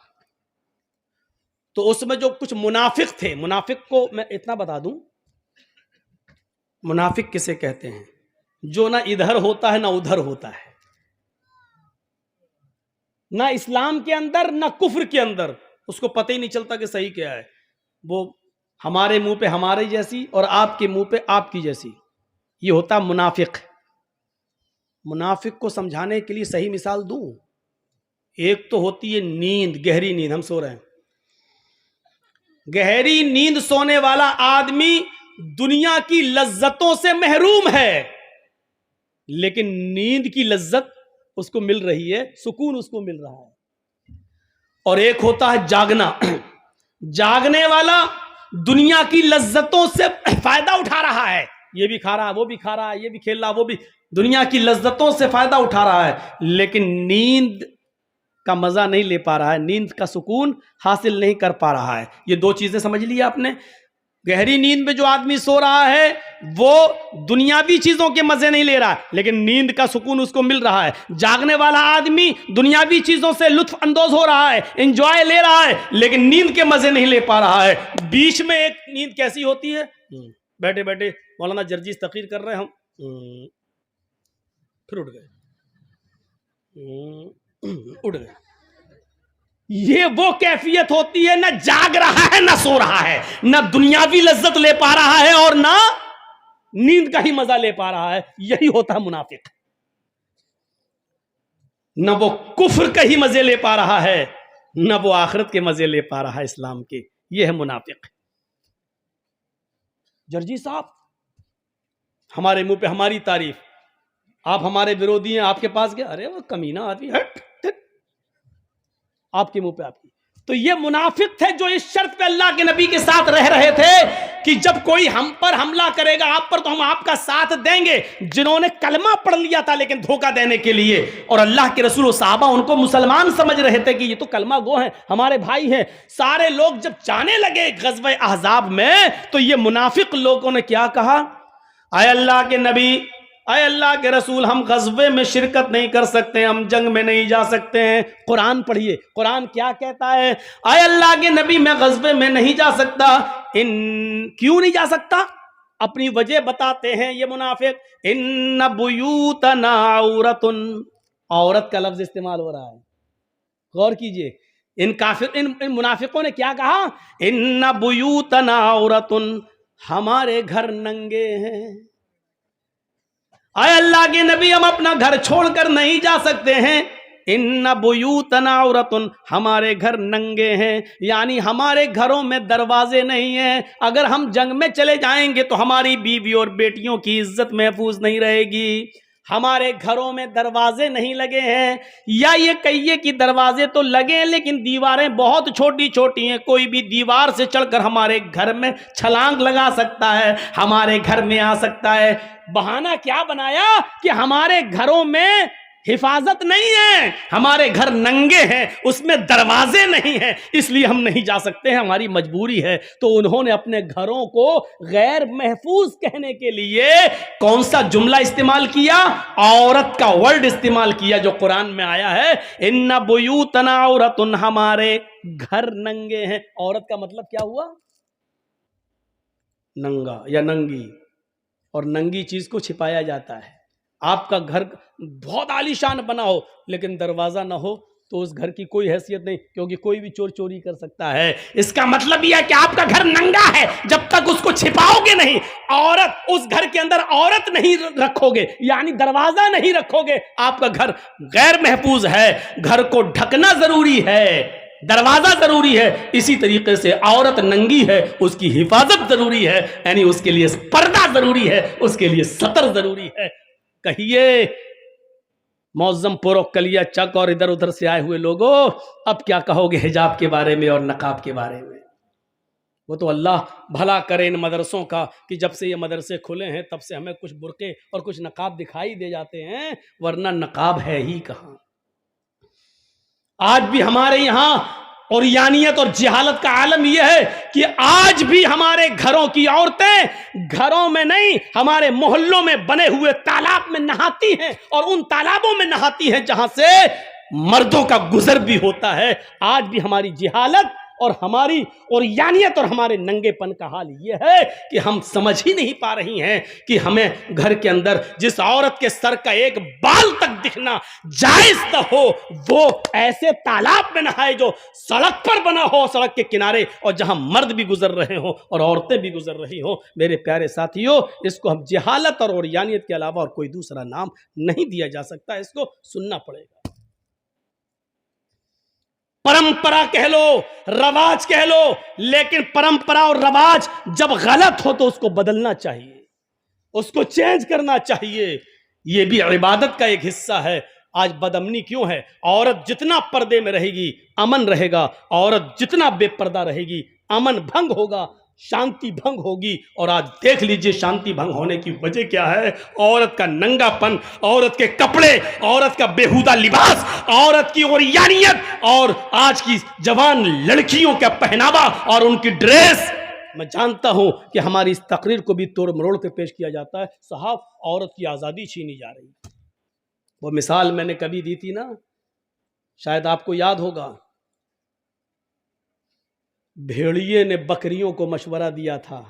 تو اس میں جو کچھ منافق تھے, منافق کو میں اتنا بتا دوں, منافق کسے کہتے ہیں؟ جو نہ ادھر ہوتا ہے نہ ادھر ہوتا ہے, نہ اسلام کے اندر نہ کفر کے اندر, اس کو پتہ ہی نہیں چلتا کہ صحیح کیا ہے. وہ ہمارے منہ پہ ہمارے جیسی اور آپ کے منہ پہ آپ کی جیسی, یہ ہوتا منافق. منافق کو سمجھانے کے لیے صحیح مثال دوں. ایک تو ہوتی ہے نیند, گہری نیند, ہم سو رہے ہیں, گہری نیند سونے والا آدمی دنیا کی لذتوں سے محروم ہے, لیکن نیند کی لذت اس کو مل رہی ہے, سکون اس کو مل رہا ہے. اور ایک ہوتا ہے جاگنا, جاگنے والا دنیا کی لذتوں سے فائدہ اٹھا رہا ہے, یہ بھی کھا رہا ہے, وہ بھی کھا رہا ہے, یہ بھی کھیل رہا ہے, وہ بھی, دنیا کی لذتوں سے فائدہ اٹھا رہا ہے, لیکن نیند کا مزہ نہیں لے پا رہا ہے, نیند کا سکون حاصل نہیں کر پا رہا ہے. یہ 2 چیزیں سمجھ لی آپ نے. گہری نیند میں جو آدمی سو رہا ہے وہ دنیاوی چیزوں کے مزے نہیں لے رہا ہے, لیکن نیند کا سکون اس کو مل رہا ہے. جاگنے والا آدمی دنیاوی چیزوں سے لطف اندوز ہو رہا ہے, انجوائے لے رہا ہے, لیکن نیند کے مزے نہیں لے پا رہا ہے. بیچ میں ایک نیند کیسی ہوتی ہے, بیٹھے بیٹھے مولانا جرجیز تقریر کر رہے ہیں, ہم پھر اٹھ گئے. یہ وہ کیفیت ہوتی ہے, نہ جاگ رہا ہے نہ سو رہا ہے, نہ دنیاوی لذت لے پا رہا ہے اور نہ نیند کا ہی مزہ لے پا رہا ہے. یہی ہوتا ہے منافق. نہ وہ کفر کا ہی مزے لے پا رہا ہے, نہ وہ آخرت کے مزے لے پا رہا ہے اسلام کے. یہ ہے منافق. جرجی صاحب ہمارے منہ پہ ہماری تعریف. آپ ہمارے ورودھی ہیں, آپ کے پاس گئے, ارے وہ کمینہ آدمی, آپ کے منہ پہ آپ کی. تو یہ منافق تھے جو اس شرط پہ اللہ کے نبی کے ساتھ رہ رہے تھے کہ جب کوئی ہم پر حملہ کرے گا آپ پر تو ہم آپ کا ساتھ دیں گے. جنہوں نے کلمہ پڑھ لیا تھا لیکن دھوکہ دینے کے لیے, اور اللہ کے رسول و صحابہ ان کو مسلمان سمجھ رہے تھے کہ یہ تو کلمہ گو ہیں, ہمارے بھائی ہیں. سارے لوگ جب جانے لگے غزوہ احزاب میں تو یہ منافق لوگوں نے کیا کہا, اے اللہ کے نبی, اے اللہ کے رسول, ہم غزوے میں شرکت نہیں کر سکتے, ہم جنگ میں نہیں جا سکتے ہیں. قرآن پڑھیے, قرآن کیا کہتا ہے, اے اللہ کے نبی میں غزوے میں نہیں جا سکتا. کیوں نہیں جا سکتا؟ اپنی وجہ بتاتے ہیں یہ منافق. ان بیوتنا عورت, عورت کا لفظ استعمال ہو رہا ہے, غور کیجئے. ان منافقوں نے کیا کہا, ان بیوتنا عورت, ہمارے گھر ننگے ہیں. اے اللہ کے نبی ہم اپنا گھر چھوڑ کر نہیں جا سکتے ہیں. ان بیوتنا عورت, ہمارے گھر ننگے ہیں, یعنی ہمارے گھروں میں دروازے نہیں ہیں. اگر ہم جنگ میں چلے جائیں گے تو ہماری بیوی اور بیٹیوں کی عزت محفوظ نہیں رہے گی. ہمارے گھروں میں دروازے نہیں لگے ہیں, یا یہ کہیے کہ دروازے تو لگے ہیں لیکن دیواریں بہت چھوٹی چھوٹی ہیں. کوئی بھی دیوار سے چڑھ کر ہمارے گھر میں چھلانگ لگا سکتا ہے, ہمارے گھر میں آ سکتا ہے. بہانہ کیا بنایا کہ ہمارے گھروں میں حفاظت نہیں ہے, ہمارے گھر ننگے ہیں, اس میں دروازے نہیں ہیں, اس لیے ہم نہیں جا سکتے ہیں, ہماری مجبوری ہے. تو انہوں نے اپنے گھروں کو غیر محفوظ کہنے کے لیے کون سا جملہ استعمال کیا؟ عورت کا ورڈ استعمال کیا جو قرآن میں آیا ہے, ان بیوتنا عورت, ہمارے گھر ننگے ہیں. عورت کا مطلب کیا ہوا؟ ننگا یا ننگی, اور ننگی چیز کو چھپایا جاتا ہے. آپ کا گھر بہت عالیشان بنا ہو لیکن دروازہ نہ ہو تو اس گھر کی کوئی حیثیت نہیں, کیونکہ کوئی بھی چور چوری کر سکتا ہے. اس کا مطلب یہ ہے کہ آپ کا گھر ننگا ہے, جب تک اس کو چھپاؤ گے نہیں, عورت اس گھر کے اندر عورت نہیں رکھو گے, یعنی دروازہ نہیں رکھو گے, آپ کا گھر غیر محفوظ ہے. گھر کو ڈھکنا ضروری ہے, دروازہ ضروری ہے. اسی طریقے سے عورت ننگی ہے, اس کی حفاظت ضروری ہے, یعنی اس کے لیے پردہ ضروری ہے, اس کے لیے ستر ضروری ہے. کہیے معظم پورو کلیا چک اور ادھر ادھر سے آئے ہوئے لوگوں, اب کیا کہو گے حجاب کے بارے میں اور نقاب کے بارے میں؟ وہ تو اللہ بھلا کرے ان مدرسوں کا کہ جب سے یہ مدرسے کھلے ہیں تب سے ہمیں کچھ برقعے اور کچھ نقاب دکھائی دے جاتے ہیں, ورنہ نقاب ہے ہی کہاں. آج بھی ہمارے یہاں اوریانیت اور جہالت کا عالم یہ ہے کہ آج بھی ہمارے گھروں کی عورتیں گھروں میں نہیں, ہمارے محلوں میں بنے ہوئے تالاب میں نہاتی ہیں, اور ان تالابوں میں نہاتی ہیں جہاں سے مردوں کا گزر بھی ہوتا ہے. آج بھی ہماری جہالت اور ہماری اوریانیت اور ہمارے ننگے پن کا حال یہ ہے کہ ہم سمجھ ہی نہیں پا رہی ہیں کہ ہمیں گھر کے اندر جس عورت کے سر کا ایک بال تک دکھنا جائز نہ ہو, وہ ایسے تالاب میں نہائے جو سڑک پر بنا ہو, سڑک کے کنارے, اور جہاں مرد بھی گزر رہے ہوں اور عورتیں بھی گزر رہی ہوں. میرے پیارے ساتھیوں, اس کو ہم جہالت اور اوریانیت کے علاوہ اور کوئی دوسرا نام نہیں دیا جا سکتا, اس کو سننا پڑے گا. پرمپرا کہہ لو, رواج کہہ لو, لیکن پرمپرا اور رواج جب غلط ہو تو اس کو بدلنا چاہیے, اس کو چینج کرنا چاہیے. یہ بھی عبادت کا ایک حصہ ہے. آج بدامنی کیوں ہے؟ عورت جتنا پردے میں رہے گی امن رہے گا, عورت جتنا بے پردہ رہے گی امن بھنگ ہوگا, شانتی بھنگ ہوگی. اور آج دیکھ لیجئے شانتی بھنگ ہونے کی وجہ کیا ہے؟ عورت کا ننگا پن, عورت کے کپڑے, عورت کا بےہودہ لباس, عورت کی اوریانیت, اور آج کی جوان لڑکیوں کا پہناوا اور ان کی ڈریس. میں جانتا ہوں کہ ہماری اس تقریر کو بھی توڑ مروڑ کے پیش کیا جاتا ہے, صاحب عورت کی آزادی چھینی جا رہی ہے. وہ مثال میں نے کبھی دی تھی نا, شاید آپ کو یاد ہوگا. بھیڑیے نے بکریوں کو مشورہ دیا تھا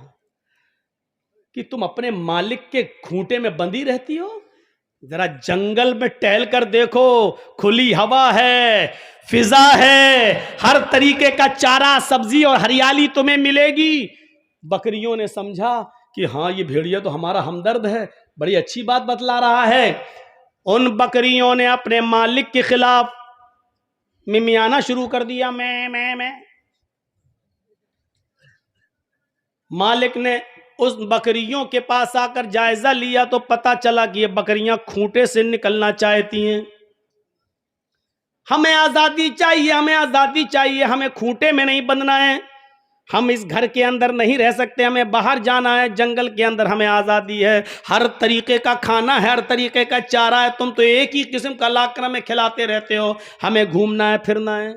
کہ تم اپنے مالک کے کھونٹے میں بندھی رہتی ہو, ذرا جنگل میں ٹہل کر دیکھو, کھلی ہوا ہے, فضا ہے, ہر طریقے کا چارہ, سبزی اور ہریالی تمہیں ملے گی. بکریوں نے سمجھا کہ ہاں یہ بھیڑیا تو ہمارا ہمدرد ہے, بڑی اچھی بات بتلا رہا ہے. ان بکریوں نے اپنے مالک کے خلاف ممیانا شروع کر دیا, میں. مالک نے اس بکریوں کے پاس آ کر جائزہ لیا تو پتا چلا کہ یہ بکریاں کھوٹے سے نکلنا چاہتی ہیں. ہمیں آزادی چاہیے، ہمیں آزادی چاہیے، ہمیں کھوٹے میں نہیں بندھنا ہے، ہم اس گھر کے اندر نہیں رہ سکتے، ہمیں باہر جانا ہے، جنگل کے اندر ہمیں آزادی ہے، ہر طریقے کا کھانا ہے، ہر طریقے کا چارہ ہے، تم تو ایک ہی قسم کا لا کر ہمیں کھلاتے رہتے ہو، ہمیں گھومنا ہے پھرنا ہے.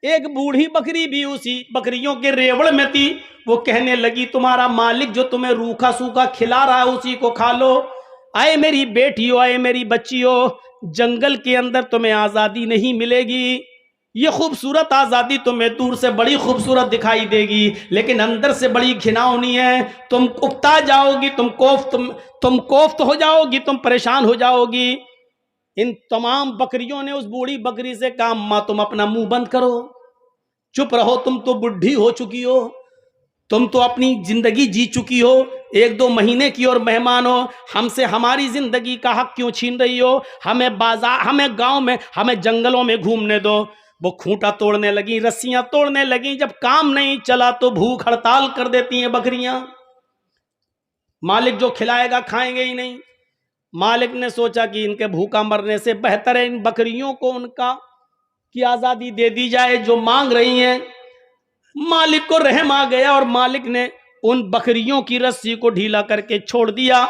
ایک بوڑھی بکری بھی اسی بکریوں کے ریوڑ میں تھی، وہ کہنے لگی تمہارا مالک جو تمہیں روکھا سوکھا کھلا رہا ہے اسی کو کھا لو. آئے میری بیٹیو، آئے میری بچیو، جنگل کے اندر تمہیں آزادی نہیں ملے گی. یہ خوبصورت آزادی تمہیں دور سے بڑی خوبصورت دکھائی دے گی لیکن اندر سے بڑی گھناؤنی ہے. تم اکتا جاؤ گی، تم کوفت ہو جاؤ گی، تم پریشان ہو جاؤ گی. ان تمام بکریوں نے اس بوڑھی بکری سے کہا ماں تم اپنا منہ بند کرو، چپ رہو، تم تو بڈھی ہو چکی ہو، تم تو اپنی زندگی جی چکی ہو، 1-2 مہینے کی اور مہمان ہو، ہم سے ہماری زندگی کا حق کیوں چھین رہی ہو؟ ہمیں بازار، ہمیں گاؤں میں، ہمیں جنگلوں میں گھومنے دو. وہ کھوٹا توڑنے لگیں، رسیاں توڑنے لگیں. جب کام نہیں چلا تو بھوک ہڑتال کر دیتی ہیں بکریاں. مالک جو کھلائے گا کھائیں گے ہی نہیں. مالک نے سوچا کہ ان کے بھوکا مرنے سے بہتر ہے ان بکریوں کو ان کی آزادی دے دی جائے جو مانگ رہی ہیں. مالک کو رحم آ گیا اور مالک نے ان بکریوں کی رسی کو ڈھیلا کر کے چھوڑ دیا.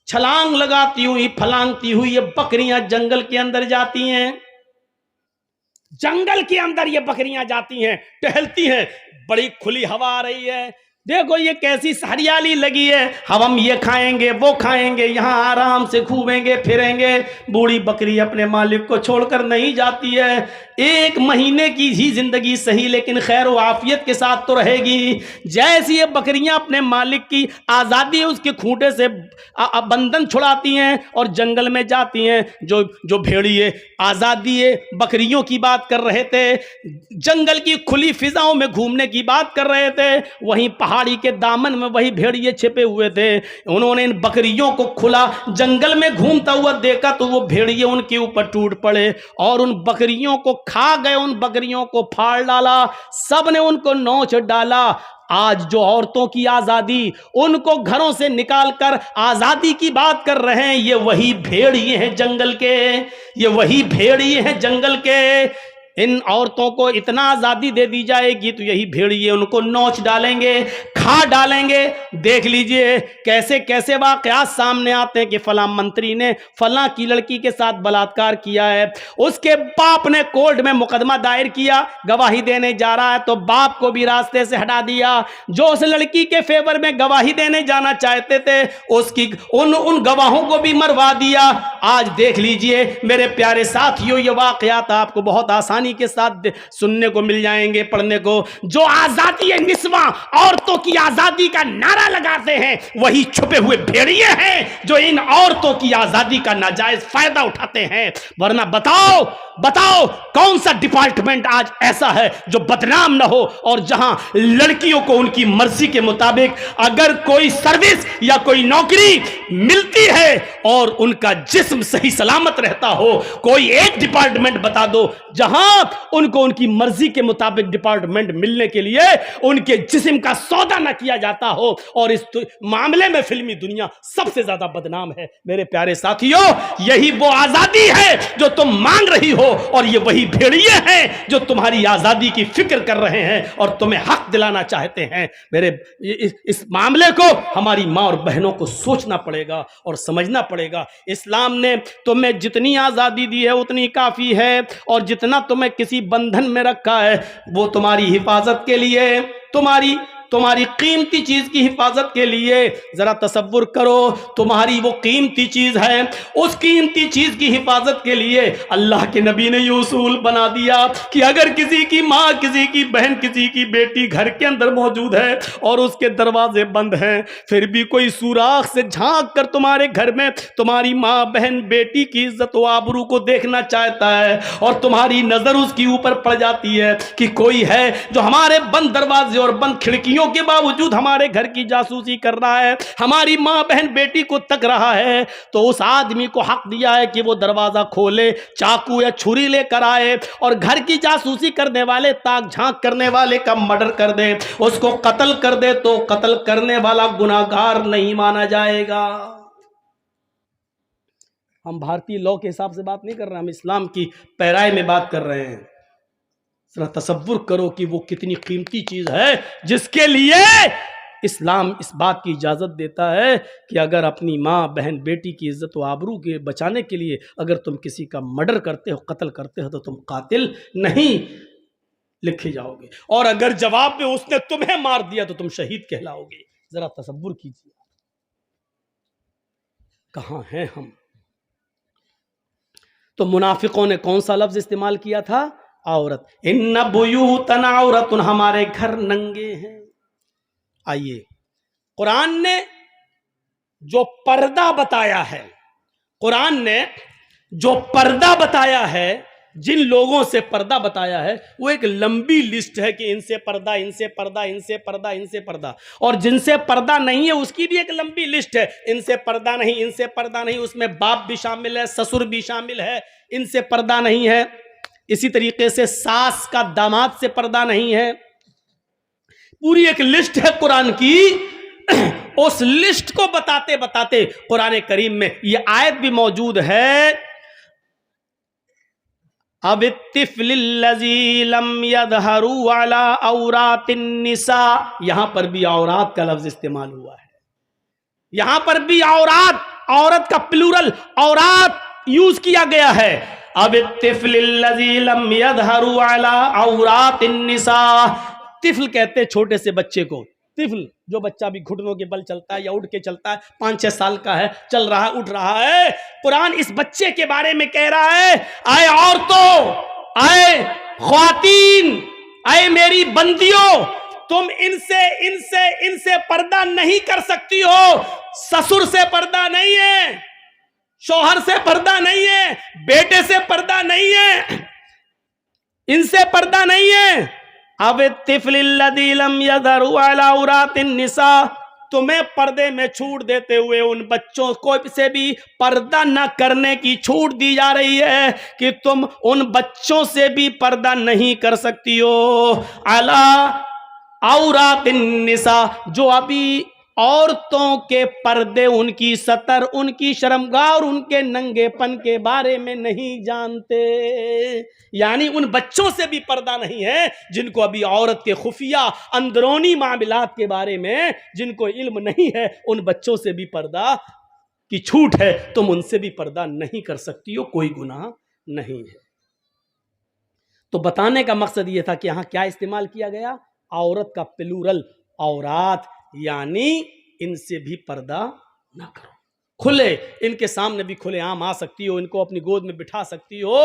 چھلانگ لگاتی ہوئی، پھلانگتی ہوئی یہ بکریاں جنگل کے اندر جاتی ہیں. جنگل کے اندر یہ بکریاں جاتی ہیں، ٹہلتی ہیں، بڑی کھلی ہوا آ رہی ہے. دیکھو یہ کیسی ہریالی لگی ہے، ہم یہ کھائیں گے وہ کھائیں گے، یہاں آرام سے گھومیں گے پھریں گے. بوڑھی بکری اپنے مالک کو چھوڑ کر نہیں جاتی ہے. 1 مہینے کی ہی زندگی صحیح لیکن خیر و عافیت کے ساتھ تو رہے گی. جیسے یہ بکریاں اپنے مالک کی آزادی اس کے کھوٹے سے بندھن چھڑاتی ہیں اور جنگل میں جاتی ہیں. جو بھیڑیے آزادی بکریوں کی بات کر رہے تھے، جنگل کی کھلی فضاؤں میں گھومنے کی بات کر رہے تھے، وہیں پہاڑی کے دامن میں وہی بھیڑیے چھپے ہوئے تھے. انہوں نے ان بکریوں کو کھلا جنگل میں گھومتا ہوا دیکھا تو وہ بھیڑیے ان کے اوپر ٹوٹ پڑے اور ان بکریوں کو کھا گئے، ان بکریوں کو پھاڑ ڈالا، سب نے ان کو نوچ ڈالا. آج جو عورتوں کی آزادی ان کو گھروں سے نکال کر آزادی کی بات کر رہے ہیں، یہ وہی بھیڑیے ہیں جنگل کے، یہ وہی بھیڑیے ہیں جنگل کے. ان عورتوں کو اتنا آزادی دے دی جائے گی تو یہی بھیڑیے ان کو نوچ ڈالیں گے، کھا ڈالیں گے. دیکھ لیجئے کیسے کیسے واقعات سامنے آتے ہیں کہ فلاں منتری نے فلاں کی لڑکی کے ساتھ بلاತ್ಕಾರ کیا ہے، اس کے باپ نے کورٹ میں مقدمہ دائر کیا، گواہی دینے جا رہا ہے تو باپ کو بھی راستے سے ہٹا دیا. جو اس لڑکی کے فیور میں گواہی دینے جانا چاہتے تھے ان گواہوں کو بھی مروا دیا. آج دیکھ لیجئے میرے پیارے ساتھیوں، یہ واقعات آپ کو بہت آسانی کے ساتھ سننے کو مل جائیں گے، پڑھنے کو. جو آزادی نسواں، عورتوں کی آزادی کا نعرہ لگاتے ہیں، وہی چھپے ہوئے بھیڑیے ہیں جو ان عورتوں کی آزادی کا ناجائز فائدہ اٹھاتے ہیں. ورنہ بتاؤ کون سا ڈپارٹمنٹ آج ایسا ہے جو بدنام نہ ہو اور جہاں لڑکیوں کو ان کی مرضی کے مطابق اگر کوئی سروس یا کوئی نوکری ملتی ہے اور ان کا جسم صحیح سلامت رہتا ہو. کوئی ایک ڈپارٹمنٹ بتا دو جہاں ان کو ان کی مرضی کے مطابق ڈپارٹمنٹ ملنے کے لیے ان کے جسم کا سودا نہ کیا جاتا ہو. اور اس معاملے میں فلمی دنیا سب سے زیادہ بدنام ہے. میرے پیارے ساتھیوں، یہی وہ آزادی ہے جو تم مانگ رہی ہو اور یہ وہی بھیڑیے ہیں جو تمہاری آزادی کی فکر کر رہے ہیں اور تمہیں حق دلانا چاہتے ہیں. میرے اس معاملے کو ہماری ماں اور بہنوں کو سوچنا پڑے گا اور سمجھنا پڑے گا. اسلام نے تمہیں جتنی آزادی دی ہے اتنی کافی ہے، اور جتنا تمہیں کسی بندھن میں رکھا ہے وہ تمہاری حفاظت کے لیے، تمہاری قیمتی چیز کی حفاظت کے لیے. ذرا تصور کرو، تمہاری وہ قیمتی چیز ہے، اس قیمتی چیز کی حفاظت کے لیے اللہ کے نبی نے یہ اصول بنا دیا کہ اگر کسی کی ماں، کسی کی بہن، کسی کی بیٹی گھر کے اندر موجود ہے اور اس کے دروازے بند ہیں، پھر بھی کوئی سوراخ سے جھانک کر تمہارے گھر میں تمہاری ماں، بہن، بیٹی کی عزت و آبرو کو دیکھنا چاہتا ہے اور تمہاری نظر اس کے اوپر پڑ جاتی ہے کہ کوئی ہے جو ہمارے بند دروازے اور بند کھڑکیوں خوبیوں کے باوجود ہمارے گھر کی جاسوسی کر رہا ہے, ہماری ماں بہن بیٹی کو تک رہا ہے, تو اس آدمی کو حق دیا ہے کہ وہ دروازہ کھولے, چاقو یا چھری لے کر آئے اور گھر کی جاسوسی کرنے والے, تاک جھانک کرنے والے کا مرڈر کر دے, اس کو قتل کر دے, تو قتل کرنے والا گناہگار نہیں مانا جائے گا. ہم بھارتی لاء کے حساب سے بات نہیں کر رہے, ہم اسلام کی پیرائے میں بات کر رہے ہیں. ذرا تصور کرو کہ وہ کتنی قیمتی چیز ہے جس کے لیے اسلام اس بات کی اجازت دیتا ہے کہ اگر اپنی ماں بہن بیٹی کی عزت و آبرو کے بچانے کے لیے اگر تم کسی کا مرڈر کرتے ہو, قتل کرتے ہو, تو تم قاتل نہیں لکھے جاؤ گے, اور اگر جواب میں اس نے تمہیں مار دیا تو تم شہید کہلاؤ گے. ذرا تصور کیجیے کہاں ہیں ہم. تو منافقوں نے کون سا لفظ استعمال کیا تھا؟ عورت. ان بیوتنا عورت, ہمارے گھر ننگے ہیں. آئیے قرآن نے جو پردہ بتایا ہے, قرآن نے جو پردہ بتایا ہے, جن لوگوں سے پردہ بتایا ہے وہ ایک لمبی لسٹ ہے کہ ان سے پردہ, ان سے پردہ, ان سے پردہ, ان سے پردہ, اور جن سے پردہ نہیں ہے اس کی بھی ایک لمبی لسٹ ہے. ان سے پردہ نہیں, ان سے پردہ نہیں, اس میں باپ بھی شامل ہے, سسر بھی شامل ہے, ان سے پردہ نہیں ہے. اسی طریقے سے ساس کا داماد سے پردہ نہیں ہے. پوری ایک لسٹ ہے قرآن کی. اس لسٹ کو بتاتے بتاتے قرآن کریم میں یہ آیت بھی موجود ہے, اب الطفل الذی لم یظہروا علی عورات النساء, یہاں پر بھی عورات کا لفظ استعمال ہوا ہے. یہاں پر بھی عورات, عورت کا پلورل عورات یوز کیا گیا ہے. اب الطفل الذی لم یظہروا علی عورات النساء, طفل کہتے ہیں چھوٹے سے بچے کو. طفل جو بچہ بھی گھٹنوں کے بل چلتا ہے یا اٹھ کے چلتا ہے, 5-6 سال کا ہے, چل رہا ہے, اٹھ رہا ہے. قرآن اس بچے کے بارے میں کہہ رہا ہے, اے عورتوں, اے خواتین, اے میری بندیوں, تم ان سے پردہ نہیں کر سکتی ہو. سسر سے پردہ نہیں ہے, شوہر سے پردہ نہیں ہے, بیٹے سے پردہ نہیں ہے, ان سے پردہ نہیں ہے. اب الطفل الذی لم یظہروا علی عورات النساء, تمہیں پردے میں چھوٹ دیتے ہوئے ان بچوں کو سے بھی پردہ نہ کرنے کی چھوٹ دی جا رہی ہے کہ تم ان بچوں سے بھی پردہ نہیں کر سکتی ہو. علی عورات النساء, جو ابھی عورتوں کے پردے, ان کی ستر, ان کی شرمگاہ اور ان کے ننگے پن کے بارے میں نہیں جانتے. یعنی ان بچوں سے بھی پردہ نہیں ہے جن کو ابھی عورت کے خفیہ اندرونی معاملات کے بارے میں جن کو علم نہیں ہے, ان بچوں سے بھی پردہ کی چھوٹ ہے. تم ان سے بھی پردہ نہیں کر سکتی ہو, کوئی گناہ نہیں ہے. تو بتانے کا مقصد یہ تھا کہ یہاں کیا استعمال کیا گیا؟ عورت کا پلورل عورات, یعنی ان سے بھی پردہ نہ کرو. کھلے, ان کے سامنے بھی کھلے عام آ سکتی ہو, ان کو اپنی گود میں بٹھا سکتی ہو,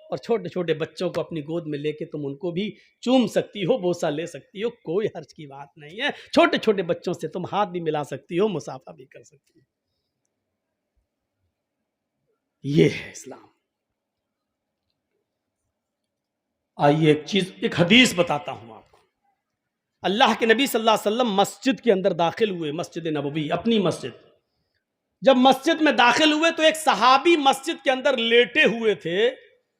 اور چھوٹے چھوٹے بچوں کو اپنی گود میں لے کے تم ان کو بھی چوم سکتی ہو, بوسہ لے سکتی ہو, کوئی حرج کی بات نہیں ہے. چھوٹے چھوٹے بچوں سے تم ہاتھ بھی ملا سکتی ہو, مصافحہ بھی کر سکتی ہو. یہ ہے اسلام. آئیے ایک چیز, ایک حدیث بتاتا ہوں آپ کو. اللہ کے نبی صلی اللہ علیہ وسلم مسجد کے اندر داخل ہوئے, مسجد نبوی, اپنی مسجد. جب مسجد میں داخل ہوئے تو ایک صحابی مسجد کے اندر لیٹے ہوئے تھے,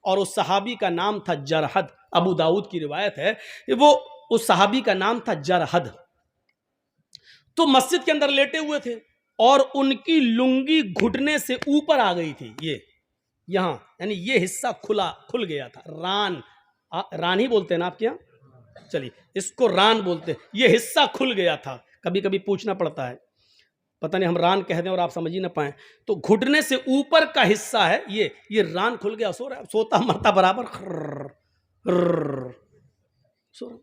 اور اس صحابی کا نام تھا جرحد. ابو داؤد کی روایت ہے, وہ اس صحابی کا نام تھا جرحد. تو مسجد کے اندر لیٹے ہوئے تھے اور ان کی لنگی گھٹنے سے اوپر آ گئی تھی. یہ یہاں یعنی یہ حصہ کھل گیا تھا. ران ہی بولتے ہیں نا آپ کے یہاں, چلیے اس کو ران بولتے ہیں. یہ حصہ کھل گیا تھا. کبھی کبھی پوچھنا پڑتا ہے, پتہ نہیں ہم ران کہہ دیں اور آپ سمجھ ہی نہ پائیں. تو گھٹنے سے اوپر کا حصہ ہے یہ ران کھل گیا. سو رہا ہے, سوتا مرتا برابر, سو رہا,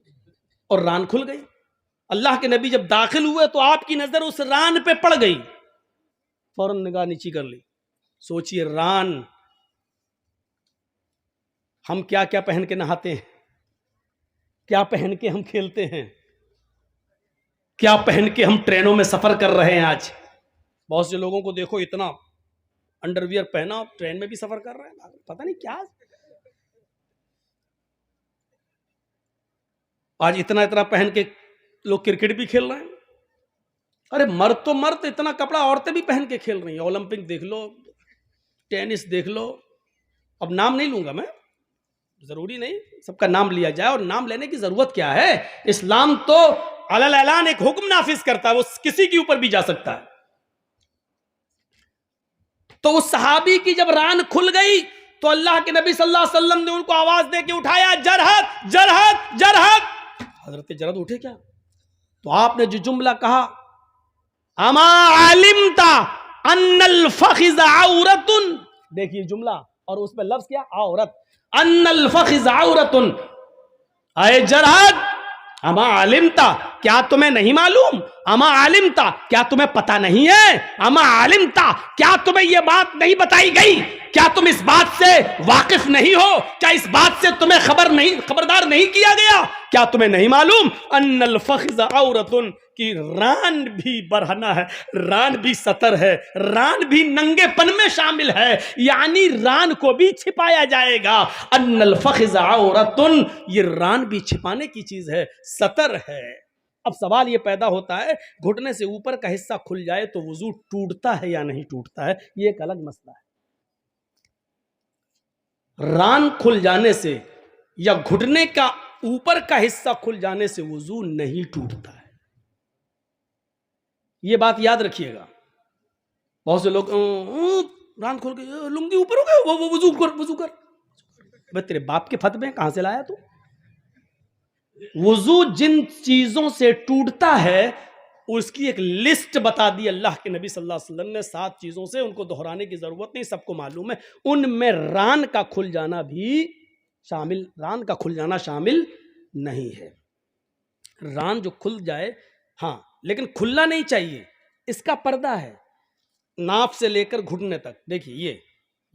اور ران کھل گئی. اللہ کے نبی جب داخل ہوئے تو آپ کی نظر اس ران پہ پڑ گئی. فوراً نگاہ نیچی کر لی. سوچئے ران, ہم کیا کیا پہن کے نہاتے ہیں, کیا پہن کے ہم کھیلتے ہیں, کیا پہن کے ہم ٹرینوں میں سفر کر رہے ہیں. آج بہت سے لوگوں کو دیکھو اتنا انڈر ویئر پہنا, ٹرین میں بھی سفر کر رہے ہیں, پتہ نہیں کیا. آج اتنا پہن کے لوگ کرکٹ بھی کھیل رہے ہیں. ارے مرد تو مرد, اتنا کپڑا عورتیں بھی پہن کے کھیل رہی ہیں. اولمپک دیکھ لو, ٹینس دیکھ لو. اب نام نہیں لوں گا میں, ضروری نہیں سب کا نام لیا جائے, اور نام لینے کی ضرورت کیا ہے. اسلام تو علی اعلان ایک حکم نافذ کرتا ہے, وہ کسی کے اوپر بھی جا سکتا ہے. تو اس صحابی کی جب ران کھل گئی تو اللہ کے نبی صلی اللہ علیہ وسلم نے ان کو آواز دے کے اٹھایا, جرحت جرحت جرحت. حضرت جرحت اٹھے کیا؟ تو آپ نے جو جملہ کہا, اما علمت ان الفخذ عورت, دیکھیے جملہ اور اس پہ لفظ کیا, عورت. ان الفخذ عورت, اے جرحت اما علمت, کیا تمہیں نہیں معلوم, اما علمت کیا تمہیں پتا نہیں ہے, اما علمت کیا تمہیں یہ بات نہیں بتائی گئی, کیا تم اس بات سے واقف نہیں ہو, کیا اس بات سے تمہیں خبردار نہیں کیا گیا, کیا تمہیں نہیں معلوم ان الفخذ عورت, کی ران بھی برہنہ ہے, ران بھی ستر ہے, ران بھی ننگے پن میں شامل ہے, یعنی ران کو بھی چھپایا جائے گا. ان الفخذ عورت, یہ ران بھی چھپانے کی چیز ہے, ستر ہے. اب سوال یہ پیدا ہوتا ہے, گھٹنے سے اوپر کا حصہ کھل جائے تو وضو ٹوٹتا ہے یا نہیں ٹوٹتا ہے, یہ ایک الگ مسئلہ ہے. ران کھل جانے سے یا گھٹنے کا اوپر کا حصہ کھل جانے سے وضو نہیں ٹوٹتا ہے. یہ بات یاد رکھیے گا. بہت سے لوگ ران کھول کے لنگی اوپر ہو گئے, وہ وضو کر وضو کر. بھائی تیرے باپ کے فتوے کہاں سے لایا تو؟ وضو جن چیزوں سے ٹوٹتا ہے اس کی ایک لسٹ بتا دی اللہ کے نبی صلی اللہ علیہ وسلم نے, 7 چیزوں سے, ان کو دہرانے کی ضرورت نہیں, سب کو معلوم ہے. ان میں ران کا کھل جانا بھی شامل, ران کا کھل جانا شامل نہیں ہے. ران جو کھل جائے ہاں, لیکن کھلنا نہیں چاہیے, اس کا پردہ ہے ناف سے لے کر گھٹنے تک. دیکھیے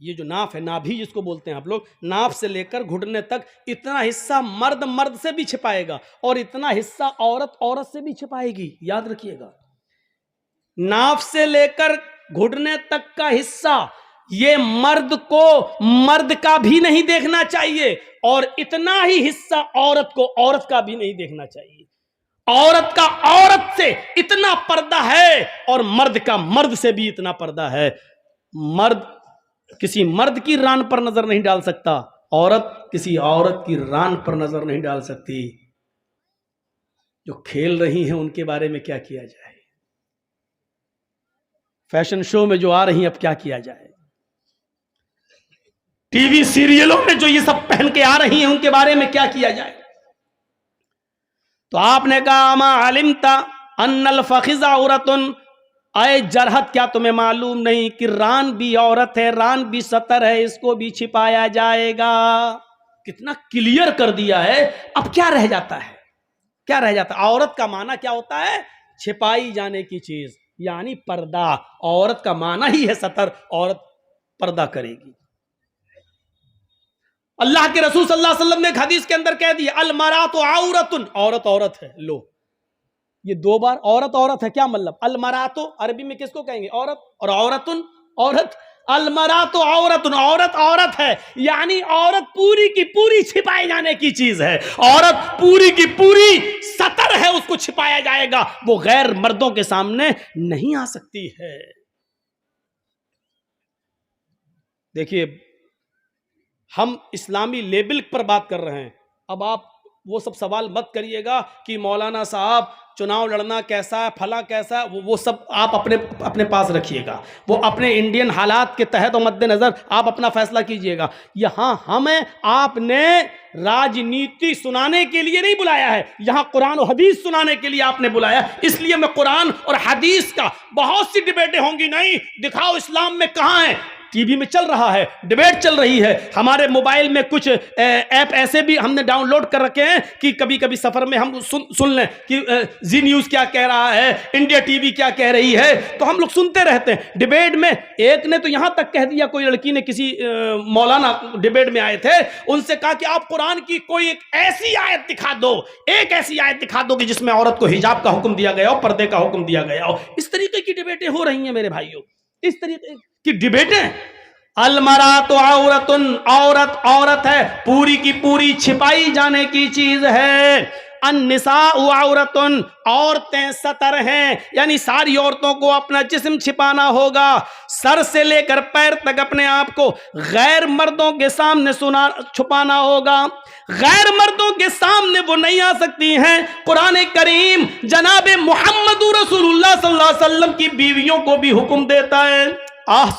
یہ جو ناف ہے, نابھی جس کو بولتے ہیں آپ لوگ, ناف سے لے کر گھٹنے تک اتنا حصہ مرد سے بھی چھپائے گا اور اتنا حصہ عورت سے بھی چھپائے گی. یاد رکھیے گا, ناف سے لے کر گھٹنے تک کا حصہ یہ مرد کو مرد کا بھی نہیں دیکھنا چاہیے, اور اتنا ہی حصہ عورت کو عورت کا بھی نہیں دیکھنا چاہیے. عورت کا عورت سے اتنا پردہ ہے اور مرد کا مرد سے بھی اتنا پردہ ہے. مرد کسی مرد کی ران پر نظر نہیں ڈال سکتا, عورت کسی عورت کی ران پر نظر نہیں ڈال سکتی. جو کھیل رہی ہیں ان کے بارے میں کیا کیا جائے, فیشن شو میں جو آ رہی ہیں اب کیا کیا جائے, ٹی وی سیریلوں میں جو یہ سب پہن کے آ رہی ہیں ان کے بارے میں کیا کیا جائے. تو آپ نے کہا اما علمت ان الفخذ عورت, اے جرحت کیا تمہیں معلوم نہیں کہ ران بھی عورت ہے, ران بھی ستر ہے, اس کو بھی چھپایا جائے گا. کتنا کلیئر کر دیا ہے. اب کیا رہ جاتا ہے, کیا رہ جاتا ہے؟ عورت کا معنی کیا ہوتا ہے؟ چھپائی جانے کی چیز, یعنی پردہ. عورت کا معنی ہی ہے ستر, عورت پردہ کرے گی. اللہ کے رسول صلی اللہ علیہ وسلم نے ایک حدیث کے اندر کہہ دیا, المرأۃ عورت, عورت عورت ہے. لو یہ 2 بار عورت ہے, کیا مطلب؟ المرأۃ عربی میں کس کو کہیں گے؟ عورت, اور عورت عورت. المرأۃ عورت, عورت ہے, یعنی عورت پوری کی پوری چھپائے جانے کی چیز ہے. عورت پوری کی پوری ستر ہے, اس کو چھپایا جائے گا, وہ غیر مردوں کے سامنے نہیں آ سکتی ہے. دیکھیے ہم اسلامی لیبل پر بات کر رہے ہیں. اب آپ وہ سب سوال مت کریے گا کہ مولانا صاحب چناؤ لڑنا کیسا ہے, پھلا کیسا ہے, وہ سب آپ اپنے پاس رکھیے گا. وہ اپنے انڈین حالات کے تحت و مد نظر آپ اپنا فیصلہ کیجئے گا. یہاں ہمیں آپ نے راجنیتی سنانے کے لیے نہیں بلایا ہے, یہاں قرآن و حدیث سنانے کے لیے آپ نے بلایا. اس لیے میں قرآن اور حدیث کا, بہت سی ڈبیٹیں ہوں گی, نہیں دکھاؤ اسلام میں کہاں ہے. ٹی وی میں چل رہا ہے, ڈیبیٹ چل رہی ہے. ہمارے موبائل میں کچھ ایپ ایسے بھی ہم نے ڈاؤن لوڈ کر رکھے ہیں کہ کبھی کبھی سفر میں ہم سن لیں کہ زی نیوز کیا کہہ رہا ہے, انڈیا ٹی وی کیا کہہ رہی ہے, تو ہم لوگ سنتے رہتے ہیں. ڈیبیٹ میں ایک نے تو یہاں تک کہہ دیا, کوئی لڑکی نے, کسی مولانا ڈیبیٹ میں آئے تھے, ان سے کہا کہ آپ قرآن کی کوئی ایک ایسی آیت دکھا دو, ایک ایسی آیت دکھا دو کہ جس میں عورت کو حجاب کا حکم دیا گیا ہو, پردے کا حکم دیا گیا ہو. اس طریقے کی ڈیبیٹیں ہو رہی ہیں میرے بھائیوں, اس طریقے کی ڈیبیٹیں. المرأۃ عورت, عورت ہے, پوری کی پوری چھپائی جانے کی چیز ہے. النساء عورتن، عورتیں سطر ہیں، یعنی ساری عورتوں کو اپنا جسم چھپانا ہوگا، سر سے لے کر پیر تک اپنے آپ کو غیر مردوں کے سامنے چھپانا ہوگا، غیر مردوں کے سامنے وہ نہیں آ سکتی ہیں۔ قرآن کریم جناب محمد رسول اللہ صلی اللہ علیہ وسلم کی بیویوں کو بھی حکم دیتا ہے،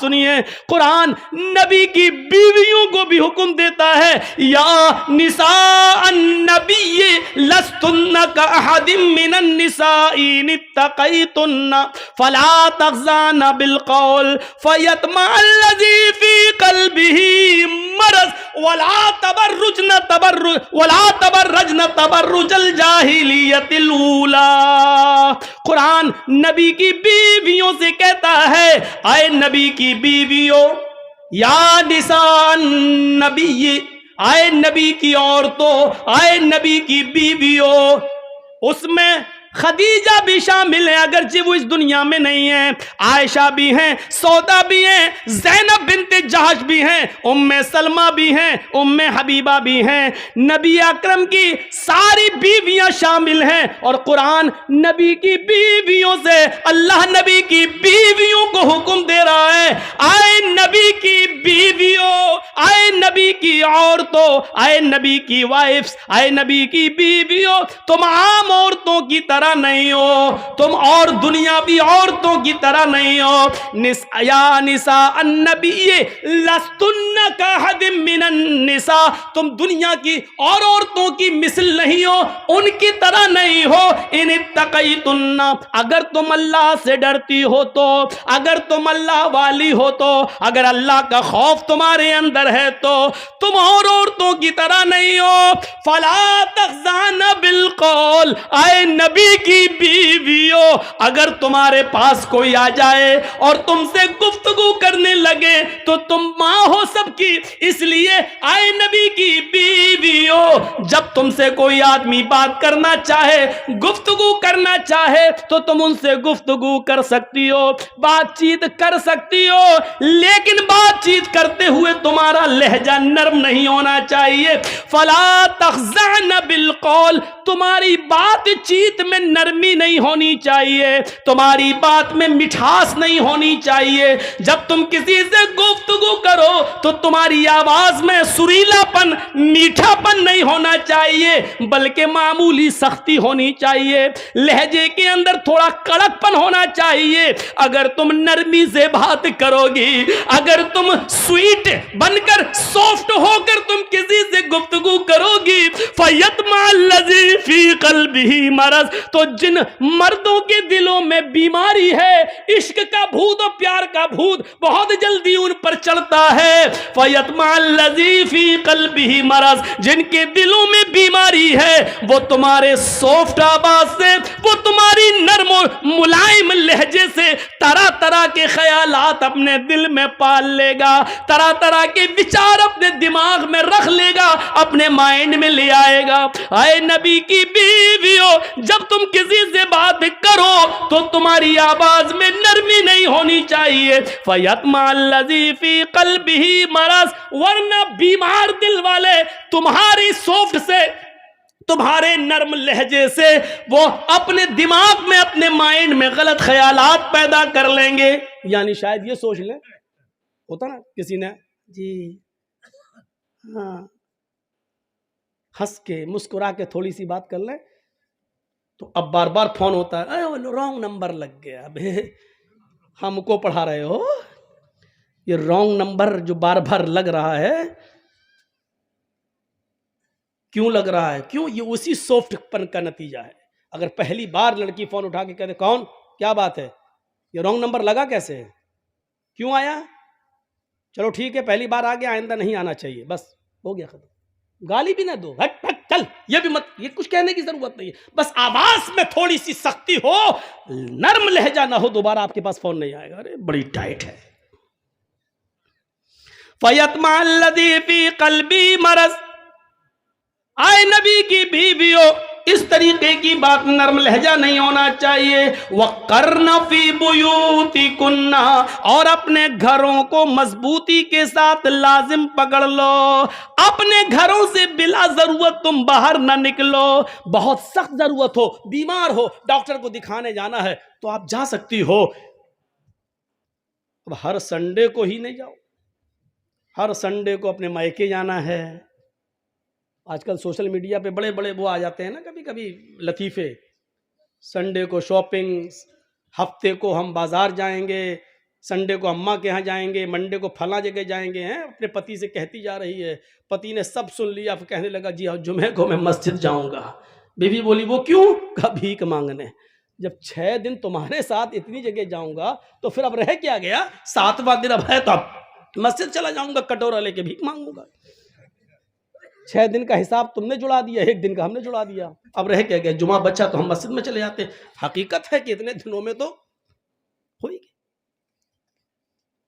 سنیے، قرآن نبی کی بیویوں کو بھی حکم دیتا ہے، یا نساء النبی لستن کاحد من النساء ان اتقیتن فلا تخضعن بالقول فیطمع الذی فی قلبہ مرض ولا تبرجن تبرج الجاہلیت الاولی۔ قرآن نبی کی بیویوں سے کہتا ہے، اے نبی کی بیویوں، یا نساء النبی، اے نبی کی عورتوں، اے نبی کی بیویوں، اس میں خدیجہ بھی شامل ہیں اگرچہ وہ اس دنیا میں نہیں ہیں، عائشہ بھی ہیں، سودا بھی ہیں، زینب بنت جہش بھی ہیں، ام سلمہ بھی ہیں، ام حبیبہ بھی ہیں، نبی اکرم کی ساری بیویاں شامل ہیں۔ اور قرآن نبی کی بیویوں سے، اللہ نبی کی بیویوں کو حکم دے رہا ہے، اے نبی کی بیویوں، اے نبی کی عورتوں، اے نبی کی وائفز، اے نبی کی بیویوں، تم عام عورتوں کی طرح نہیں ہو، تم اور دنیاوی عورتوں کی طرح نہیں ہو۔ یا نساء النبی لستن کاحد من النساء، تم دنیا کی اور عورتوں کی مثل نہیں ہو، ان کی طرح نہیں ہو۔ ان اتقیتن، اگر تم اللہ سے ڈرتی ہو تو، اگر تم اللہ والی ہو تو، اگر اللہ کا خوف تمہارے اندر ہے تو تم اور عورتوں کی طرح نہیں ہو۔ فلا تخضعن بالقول، اے نبی کی بیویوں، اگر تمہارے پاس کوئی آ جائے اور تم سے گفتگو کرنے لگے تو تم ماں ہو سب کی، اس لیے اے نبی کی بیویوں، جب تم سے کوئی آدمی بات کرنا چاہے، گفتگو کرنا چاہے تو تم ان سے گفتگو کر سکتی ہو، بات چیت کر سکتی ہو، لیکن بات چیت کرتے ہوئے تمہارا لہجہ نرم نہیں ہونا چاہیے۔ فلا تخضعن بالقول، تمہاری بات چیت میں نرمی نہیں ہونی چاہیے، تمہاری بات میں مٹھاس نہیں ہونی چاہیے، جب تم کسی سے گفتگو کرو تو تمہاری آواز میں سریلا پن، میٹھا پن نہیں ہونا چاہیے، بلکہ معمولی سختی ہونی چاہیے، لہجے کے اندر تھوڑا کڑک پن ہونا چاہیے۔ اگر تم نرمی سے بات کرو گی، اگر تم سویٹ بن کر، سافٹ ہو کر تم کسی سے گفتگو کرو گی، فَيَطْمَعَ الَّذِي فِي قَلْبِهِ مرض، تو جن مردوں کے دلوں میں بیماری ہے، عشق کا بھوت اور پیار کا بھوت بہت جلدی ان پر چڑھتا ہے۔ فَيَطْمَعَ الَّذِي فِي قَلْبِهِ مرض، جن کے دلوں میں بیماری ہے، وہ تمہارے سافٹ آواز سے، وہ تمہاری نرم و ملائم لہجے سے طرح طرح کے خیالات اپنے دل میں پال لے گا، طرح طرح کے وچار اپنے دماغ میں رکھ لے گا، اپنے مائنڈ میں لے آئے گا۔ اے نبی کی بیویوں، جب تم کسی سے بات کرو تو تمہاری آواز میں نرمی نہیں ہونی چاہیے۔ فَيَطْمَعَ الَّذِي فِي قَلْبِهِ مرض، ورنہ بیمار دل والے تمہاری سافٹ سے، تمہارے نرم لہجے سے وہ اپنے دماغ میں، اپنے مائنڈ میں غلط خیالات پیدا کر لیں گے۔ یعنی شاید یہ سوچ لیں، ہوتا نا کسی نے جی ہاں ہنس کے مسکرا کے تھوڑی سی بات کر لیں تو اب بار بار فون ہوتا ہے، رانگ نمبر لگ گیا، اب ہم کو پڑھا رہے ہو، یہ رانگ نمبر جو بار بار لگ رہا ہے، کیوں لگ رہا ہے؟ کیوں؟ یہ اسی سافٹ پن کا نتیجہ ہے۔ اگر پہلی بار لڑکی فون اٹھا کے کہتے کون، کیا بات ہے، یہ رانگ نمبر لگا کیسے، کیوں آیا، چلو ٹھیک ہے پہلی بار آ گیا، آئندہ نہیں آنا چاہیے، بس ہو گیا ختم۔ گالی بھی نہ دو، ہٹ ہٹ چل، یہ بھی مت، یہ کچھ کہنے کی ضرورت نہیں ہے، بس آواز میں تھوڑی سی سختی ہو، نرم لہجہ نہ ہو، دوبارہ آپ کے پاس فون نہیں آئے گا، ارے بڑی ٹائٹ ہے۔ فَيَطْمَعَ الَّذِي فِي قَلْبِهِ مرض، اے نبی کی بیویوں، اس طریقے کی بات نرم لہجہ نہیں ہونا چاہیے. وَقَرْنَ فِي بُيُوتِكُنَّ اور اپنے گھروں کو مضبوطی کے ساتھ لازم پکڑ لو. اپنے گھروں سے بلا ضرورت تم باہر نہ نکلو. بہت سخت ضرورت ہو, بیمار ہو, ڈاکٹر کو دکھانے جانا ہے تو آپ جا سکتی ہو. اب ہر سنڈے کو ہی نہیں جاؤ, ہر سنڈے کو اپنے مائکے جانا ہے. آج کل سوشل میڈیا پہ بڑے بڑے وہ آ جاتے ہیں نا کبھی کبھی لطیفے. سنڈے کو شاپنگ, ہفتے کو ہم بازار جائیں گے, سنڈے کو اماں کے ہاں جائیں گے, منڈے کو فلاں جگہ جائیں گے. ہیں اپنے پتی سے کہتی جا رہی ہے, پتی نے سب سن لیا, پھر کہنے لگا جی ہاں جمعے کو میں مسجد جاؤں گا. بیوی بولی وہ کیوں؟ کہا بھیک مانگنے. جب 6 دن تمہارے ساتھ اتنی جگہ جاؤں گا تو پھر اب رہ کیا گیا؟ 7واں دن اب ہے تو اب مسجد چلا جاؤں گا, کٹورا لے کے بھیک مانگوں گا. 6 دن کا حساب تم نے جڑا دیا, 1 دن کا ہم نے جڑا دیا. اب رہ کیا گیا؟ جمعہ بچا تو ہم مسجد میں چلے جاتے. حقیقت ہے کہ اتنے دنوں میں تو ہوئی گی.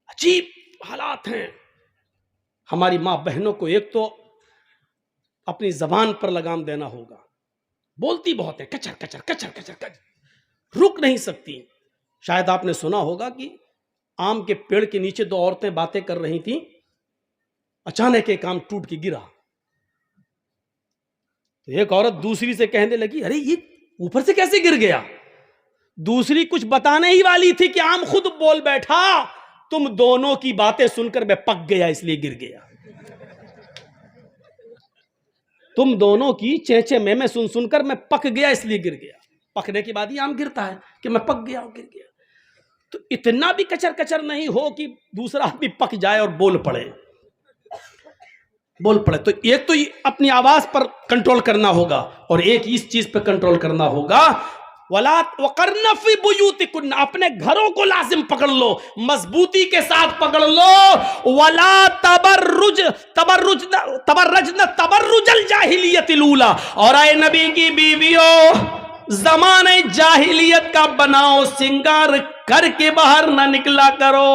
عجیب حالات ہیں. ہماری ماں بہنوں کو ایک تو اپنی زبان پر لگام دینا ہوگا. بولتی بہت ہے, کچر کچر کچر کچر کچر, رک نہیں سکتی. شاید آپ نے سنا ہوگا کہ آم کے پیڑ کے نیچے 2 عورتیں باتیں کر رہی تھیں, اچانک ایک آم ٹوٹ کے گرا. تو ایک عورت دوسری سے کہنے لگی ارے یہ اوپر سے کیسے گر گیا؟ دوسری کچھ بتانے ہی والی تھی کہ آم خود بول بیٹھا, تم دونوں کی باتیں سن کر میں پک گیا اس لیے گر گیا. تم دونوں کی چیچے میں سن کر میں پک گیا اس لیے گر گیا. پکنے کے بعد ہی آم گرتا ہے کہ میں پک گیا گر گیا. تو اتنا بھی کچر کچر نہیں ہو کہ دوسرا بھی پک جائے اور بول پڑے. تو ایک تو اپنی آواز پر کنٹرول کرنا ہوگا, اور ایک اس چیز پہ کنٹرول کرنا ہوگا وَقَرْنَ فِي بُيُوتِكُنَّ اپنے گھروں کو لازم پکڑ لو, مضبوطی کے ساتھ پکڑ لو. وَلَا تَبَرَّجْنَ تَبَرُّجَ الْجَاهِلِيَّةِ الْأُولَىٰ اور اے نبی کی بیویوں زمانے جاہلیت کا بناؤ سنگار کر کے باہر نہ نکلا کرو.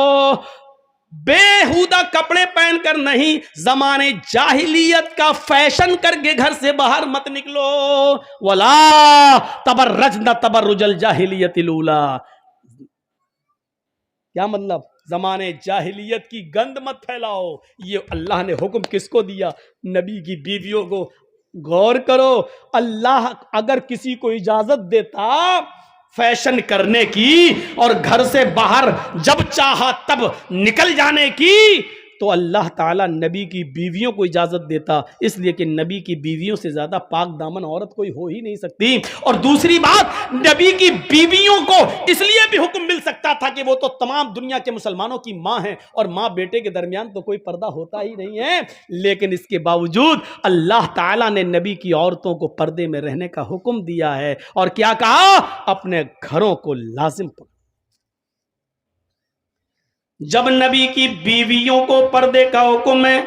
بےہودہ کپڑے پہن کر نہیں, زمانے جاہلیت کا فیشن کر کے گھر سے باہر مت نکلو. وَلَا تَبَرَّجْنَ تَبَرُّجَ الْجَاهِلِيَّةِ الْأُولَىٰ کیا مطلب؟ زمانے جاہلیت کی گند مت پھیلاؤ. یہ اللہ نے حکم کس کو دیا؟ نبی کی بیویوں کو. غور کرو, اللہ اگر کسی کو اجازت دیتا فیشن کرنے کی اور گھر سے باہر جب چاہا تب نکل جانے کی, تو اللہ تعالیٰ نبی کی بیویوں کو اجازت دیتا, اس لیے کہ نبی کی بیویوں سے زیادہ پاک دامن عورت کوئی ہو ہی نہیں سکتی. اور دوسری بات, نبی کی بیویوں کو اس لیے بھی حکم مل سکتا تھا کہ وہ تو تمام دنیا کے مسلمانوں کی ماں ہیں, اور ماں بیٹے کے درمیان تو کوئی پردہ ہوتا ہی نہیں ہے. لیکن اس کے باوجود اللہ تعالیٰ نے نبی کی عورتوں کو پردے میں رہنے کا حکم دیا ہے, اور کیا کہا؟ اپنے گھروں کو لازم پکڑو. جب نبی کی بیویوں کو پردے کا حکم ہے,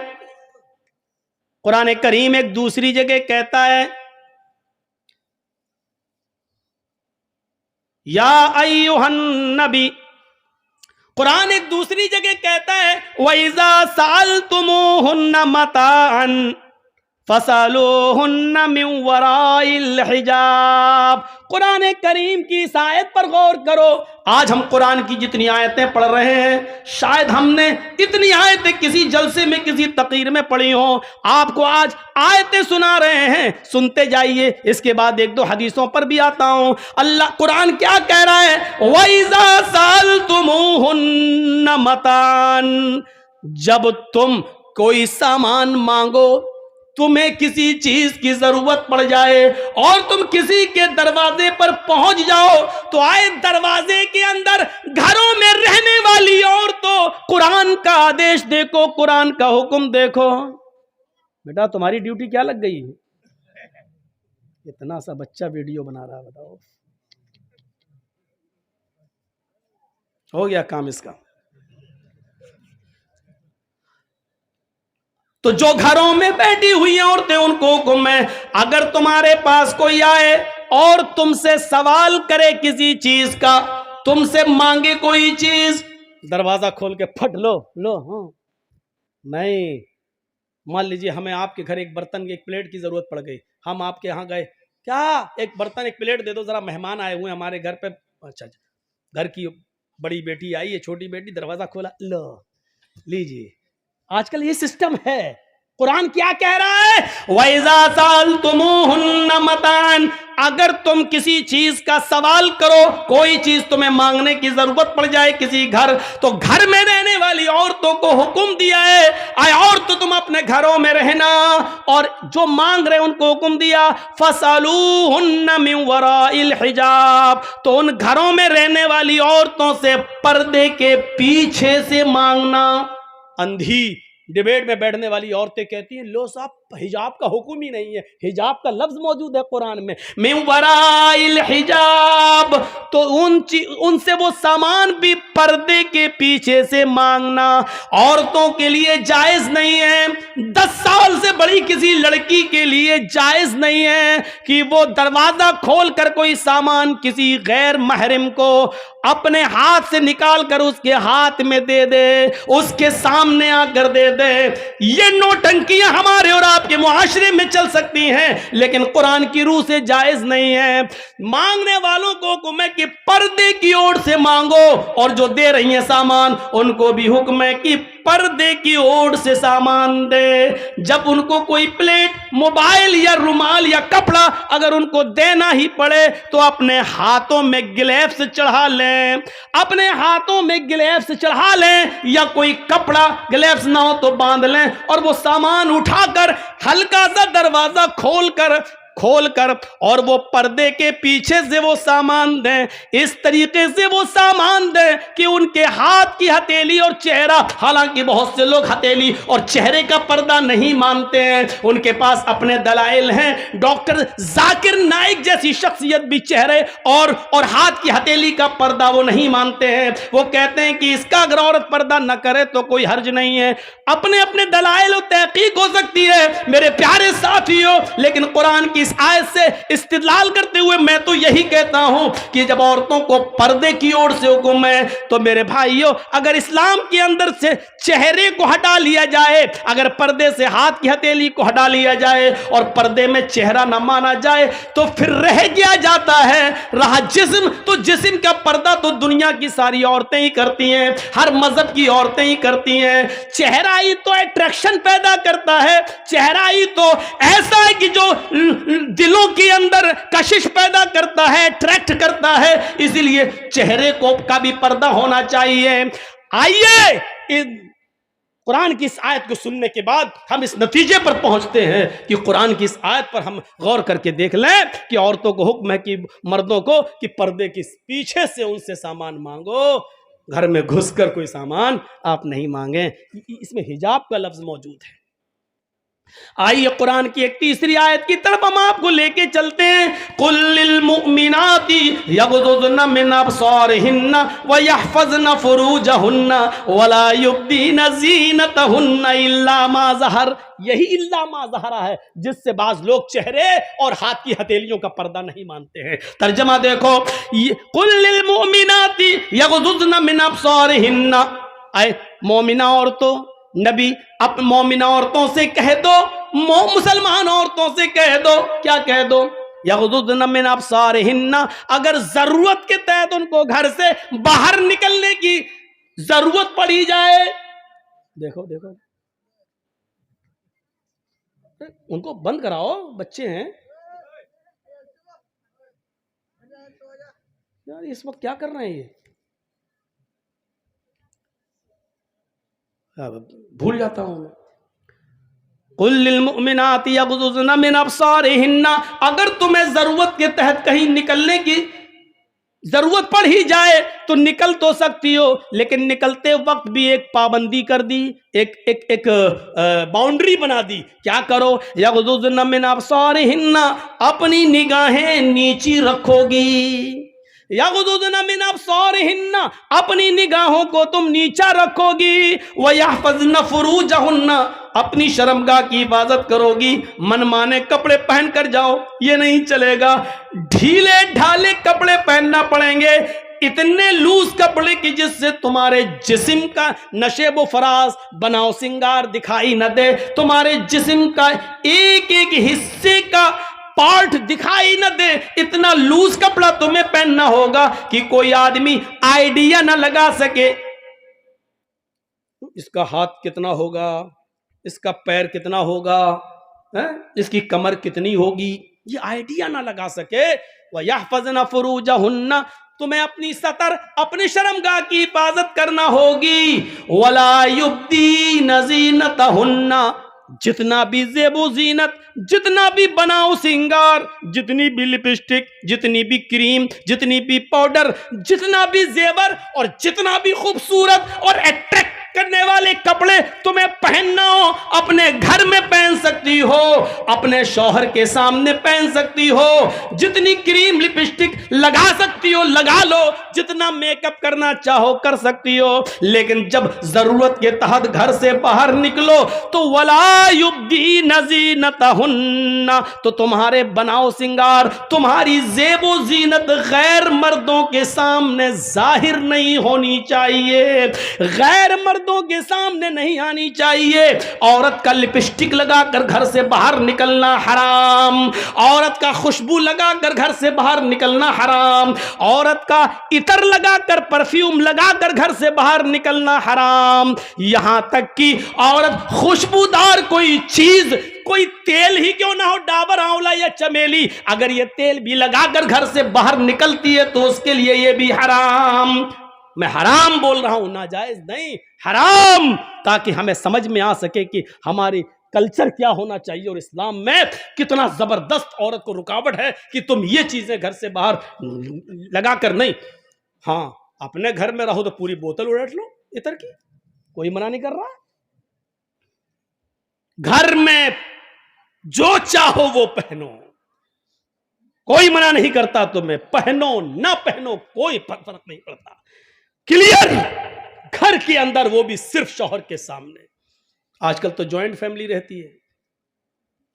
قرآن کریم ایک دوسری جگہ کہتا ہے یا ایھا النبی, قرآن ایک دوسری جگہ کہتا ہے وَإِذَا سَأَلْتُمُوهُنَّ مَتَاعًا فَاسْأَلُوهُنَّ مِنْ وَرَاءِ الْحِجَابِ. قرآن کریم کی اس آیت پر غور کرو. آج ہم قرآن کی جتنی آیتیں پڑھ رہے ہیں, شاید ہم نے اتنی آیتیں کسی جلسے میں کسی تقریر میں پڑھی ہوں. آپ کو آج آیتیں سنا رہے ہیں, سنتے جائیے, اس کے بعد 1-2 حدیثوں پر بھی آتا ہوں. اللہ قرآن کیا کہہ رہا ہے؟ وَإِذَا سَأَلْتُمُوهُنَّ مَتَاعًا, جب تم کوئی سامان مانگو, تمہیں کسی چیز کی ضرورت پڑ جائے اور تم کسی کے دروازے پر پہنچ جاؤ, تو آئے دروازے کے اندر گھروں میں رہنے والی عورتوں, قرآن کا آدیش دیکھو, قرآن کا حکم دیکھو. بیٹا تمہاری ڈیوٹی کیا لگ گئی؟ اتنا سا بچہ ویڈیو بنا رہا, بتاؤ ہو گیا کام اس کا. تو جو گھروں میں بیٹھی ہوئی ہیں عورتیں, ان کو حکم ہے اگر تمہارے پاس کوئی آئے اور تم سے سوال کرے کسی چیز کا, تم سے مانگے کوئی چیز, دروازہ کھول کے پھٹ لو. ہاں نہیں, مان لیجیے ہمیں آپ کے گھر ایک برتن کی, ایک پلیٹ کی ضرورت پڑ گئی, ہم آپ کے ہاں گئے, کیا ایک برتن ایک پلیٹ دے دو ذرا, مہمان آئے ہوئے ہمارے گھر پہ. اچھا گھر کی بڑی بیٹی آئی ہے, چھوٹی بیٹی, دروازہ کھولا, لو لیجیے. آج کل یہ سسٹم ہے. قرآن کیا کہہ رہا ہے؟ وَإِذَا سَأَلْتُمُوهُنَّ مَتَاعًا, اگر تم کسی چیز کا سوال کرو, کوئی چیز تمہیں مانگنے کی ضرورت پڑ جائے کسی گھر, تو گھر میں رہنے والی عورتوں کو حکم دیا ہے, اے عورتوں تم اپنے گھروں میں رہنا, اور جو مانگ رہے ان کو حکم دیا فَاسْأَلُوهُنَّ مِنْ وَرَاءِ الْحِجَابِ, تو ان گھروں میں رہنے والی عورتوں سے پردے کے پیچھے سے مانگنا. اندھی ڈیبیٹ میں بیٹھنے والی عورتیں کہتی ہیں لو صاحب حجاب کا حکم ہی نہیں ہے, حجاب کا لفظ موجود ہے قرآن میں, من وراء الحجاب, تو ان سے وہ سامان بھی پردے کے پیچھے سے مانگنا عورتوں کے لیے جائز نہیں ہے. 10 سال سے بڑی کسی لڑکی کے لیے جائز نہیں ہے کہ وہ دروازہ کھول کر کوئی سامان کسی غیر محرم کو اپنے ہاتھ سے نکال کر اس کے ہاتھ میں دے دے, اس کے سامنے آ کر دے دے. یہ نوٹنکیاں ہمارے اور آپ کے معاشرے میں چل سکتی ہیں, لیکن قرآن کی روح سے جائز نہیں ہے. مانگنے والوں کو حکم ہے کہ پردے کی اوڑ سے مانگو, اور جو دے رہی ہیں سامان ان کو بھی حکم ہے کہ پردے کی اوڑ سے سامان دے. جب ان کو کوئی پلیٹ, موبائل یا رومال یا کپڑا اگر ان کو دینا ہی پڑے تو اپنے ہاتھوں میں گلیوز چڑھا لیں, اپنے ہاتھوں میں گلیوز چڑھا لیں, یا کوئی کپڑا گلیوز نہ ہو تو باندھ لیں, اور وہ سامان اٹھا کر ہلکا سا دروازہ کھول کر اور وہ پردے کے پیچھے سے وہ سامان دیں. اس طریقے سے وہ سامان دیں کہ ان کے ہاتھ کی ہتھیلی اور چہرہ, حالانکہ بہت سے لوگ ہتھیلی اور چہرے کا پردہ نہیں مانتے ہیں, ان کے پاس اپنے دلائل ہیں. ڈاکٹر ذاکر نائک جیسی شخصیت بھی چہرے اور ہاتھ کی ہتھیلی کا پردہ وہ نہیں مانتے ہیں. وہ کہتے ہیں کہ اس کا اگر عورت پردہ نہ کرے تو کوئی حرج نہیں ہے. اپنے دلائل و تحقیق ہو سکتی ہے میرے پیارے ساتھیوں, لیکن قرآن کی اس آیت سے استدلال کرتے ہوئے میں تو یہی کہتا ہوں کہ جب عورتوں کو پردے کی اوڑ سے حکم ہے تو میرے بھائیوں, اگر اسلام کے اندر سے چہرے کو ہٹا لیا جائے, اگر پردے سے ہاتھ کی ہتھیلی کو ہٹا لیا جائے اور پردے میں چہرہ نہ مانا جائے, تو پھر رہ گیا جاتا ہے رہا جسم. تو جسم کا پردہ تو دنیا کی ساری عورتیں ہی کرتی ہیں, ہر مذہب کی عورتیں ہی کرتی ہیں. چہرہ ہی تو اٹریکشن پیدا کرتا ہے, چہرہ ہی تو ایسا ہے کہ جو دلوں کے اندر کشش پیدا کرتا ہے, اٹریکٹ کرتا ہے. اسی لیے چہرے کو کا بھی پردہ ہونا چاہیے. آئیے قرآن کی اس آیت کو سننے کے بعد ہم اس نتیجے پر پہنچتے ہیں کہ قرآن کی اس آیت پر ہم غور کر کے دیکھ لیں کہ عورتوں کو حکم ہے کہ مردوں کو کہ پردے کے پیچھے سے ان سے سامان مانگو, گھر میں گھس کر کوئی سامان آپ نہیں مانگیں. اس میں حجاب کا لفظ موجود ہے. آئیے قرآن کی ایک تیسری آیت کی طرف ہم آپ کو لے کے چلتے ہیں. قُل لِّلْمُؤْمِنَاتِ يَغْضُضْنَ مِنْ أَبْصَارِهِنَّ وَيَحْفَظْنَ فُرُوجَهُنَّ وَلَا يُبْدِينَ زِينَتَهُنَّ إِلَّا مَا ظَهَرَ. یہی الا ما ظہرا ہے جس سے بعض لوگ چہرے اور ہاتھ کی ہتھیلیوں کا پردہ نہیں مانتے ہیں. ترجمہ دیکھو, قُل لِّلْمُؤْمِنَاتِ يَغْضُضْنَ مِنْ أَبْصَارِهِنَّ, اے مومنہ عورتوں, نبی اپ مومنہ عورتوں سے کہہ دو, مسلمان عورتوں سے کہہ دو, کیا کہہ دو؟ یغضضن من ابصارہن, اگر ضرورت کے تحت ان کو گھر سے باہر نکلنے کی ضرورت پڑی جائے. دیکھو ان کو بند کراؤ, بچے ہیں یار, اس وقت کیا کر رہے ہیں یہ, بھول جاتا ہوں میں. قُل لِّلْمُؤْمِنَاتِ يَغْضُضْنَ مِنْ أَبْصَارِهِنَّ, اگر تمہیں ضرورت کے تحت کہیں نکلنے کی ضرورت پڑ ہی جائے تو نکل تو سکتی ہو, لیکن نکلتے وقت بھی ایک پابندی کر دی, ایک باؤنڈری بنا دی. کیا کرو؟ یغضضن من ابصارہن, اپنی نگاہیں نیچی رکھو گی. یغضضن من ابصارہن, اپنی نگاہوں کو تم نیچا رکھو گی. ویحفظن فروجہن, اپنی شرمگاہ کی حفاظت کرو گی. من مانے کپڑے پہن کر جاؤ, یہ نہیں چلے گا. ڈھیلے ڈھالے کپڑے پہننا پڑیں گے, اتنے لوز کپڑے کی جس سے تمہارے جسم کا نشیب و فراز بناؤ سنگار دکھائی نہ دے, تمہارے جسم کا ایک ایک حصے کا پارٹ دکھائی نہ دے، اتنا لوز کپڑا تمہیں پہننا ہوگا کہ کوئی آدمی آئیڈیا نہ لگا سکے اس کا ہاتھ کتنا ہوگا، اس کا پیر کتنا ہوگا، اس کی کمر کتنی ہوگی، یہ آئیڈیا نہ لگا سکے۔ وَيَحْفَظْنَ فُرُوجَهُنَّ، تمہیں اپنی ستر، اپنی شرمگاہ کی حفاظت کرنا ہوگی۔ وَلَا يُبْدِينَ زِينَتَهُنَّ، جتنا بھی زیب و زینت، جتنا بھی بناؤ سنگار، جتنی بھی لپسٹک، جتنی بھی کریم، جتنی بھی پاؤڈر، جتنا بھی زیور اور جتنا بھی خوبصورت اور اٹریکٹ کرنے والے کپڑے تمہیں پہننا ہو، اپنے گھر میں پہن سکتی ہو، اپنے شوہر کے سامنے پہن سکتی ہو، جتنی کریم لپسٹک لگا سکتی ہو لگا لو، جتنا میک اپ کرنا چاہو کر سکتی ہو، لیکن جب ضرورت کے تحت گھر سے باہر نکلو تو وَلَا يُبْدِينَ زِينَتَهُنَّ، تو تمہارے بناؤ سنگار، تمہاری زیب و زینت غیر مردوں کے سامنے ظاہر نہیں ہونی چاہیے، غیر مردوں کے سامنے نہیں آنی چاہیے۔ عورت کا لپسٹک لگا کر گھر سے باہر نکلنا حرام، عورت کا خوشبو لگا کر گھر سے باہر نکلنا حرام، عورت کا عطر لگا کر، پرفیوم لگا کر گھر سے باہر نکلنا حرام، یہاں تک کہ عورت خوشبودار کوئی چیز، کوئی تیل ہی کیوں نہ ہو، ڈابر آنولا یا چمیلی، اگر یہ تیل بھی لگا کر گھر سے باہر نکلتی ہے تو اس کے لیے یہ بھی حرام۔ میں حرام بول رہا ہوں، ناجائز نہیں، حرام، تاکہ ہمیں سمجھ میں آ سکے کہ ہماری کلچر کیا ہونا چاہیے اور اسلام میں کتنا زبردست عورت کو رکاوٹ ہے کہ تم یہ چیزیں گھر سے باہر لگا کر نہیں۔ ہاں، اپنے گھر میں رہو تو پوری بوتل اڑٹ لو عطر کی، کوئی منع نہیں کر رہا، گھر میں جو چاہو وہ پہنو، کوئی منع نہیں کرتا، تمہیں پہنو نہ پہنو کوئی فرق نہیں پڑتا، کلیئر، گھر کے اندر، وہ بھی صرف شوہر کے سامنے۔ آج کل تو جوائنٹ فیملی رہتی ہے،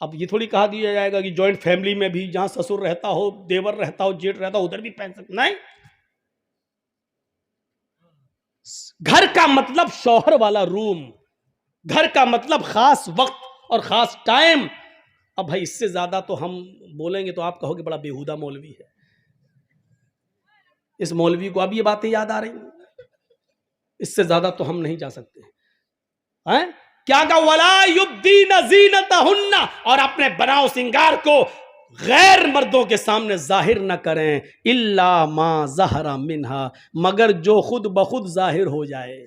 اب یہ تھوڑی کہا دیا جائے گا کہ جوائنٹ فیملی میں بھی جہاں سسر رہتا ہو، دیور رہتا ہو، جیٹ رہتا ہو، ادھر بھی پہن سکتے، نہیں۔ گھر کا مطلب شوہر والا روم، گھر کا مطلب خاص وقت اور خاص ٹائم۔ اب بھائی اس سے زیادہ تو ہم بولیں گے تو آپ کہو گے بڑا بیہودہ مولوی ہے، اس مولوی کو اب یہ باتیں یاد آ رہی ہیں، اس سے زیادہ تو ہم نہیں جا سکتے ہیں۔ کیا کہا؟ وَلَا يُبْدِينَ زِينَتَهُنَّ، اور اپنے بناؤ سنگار کو غیر مردوں کے سامنے ظاہر نہ کریں، إِلَّا مَا ظَهَرَ مِنْهَا، مگر جو خود بخود ظاہر ہو جائے۔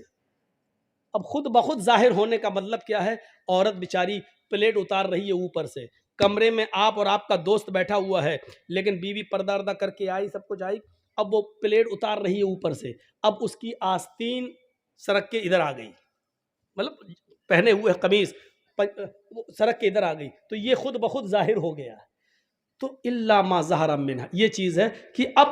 اب خود بخود ظاہر ہونے کا مطلب کیا ہے؟ عورت بیچاری پلیٹ اتار رہی ہے اوپر سے، کمرے میں آپ اور آپ کا دوست بیٹھا ہوا ہے، لیکن بیوی پردہ اردہ کر کے آئی، سب کچھ آئی، اب وہ پلیٹ اتار رہی ہے اوپر سے، اب اس کی آستین سرک کے ادھر آ گئی، مطلب پہنے ہوئے قمیض سرک کے ادھر آ گئی، تو یہ خود بخود ظاہر ہو گیا۔ تو الا ما ظہر منہا، یہ چیز ہے کہ اب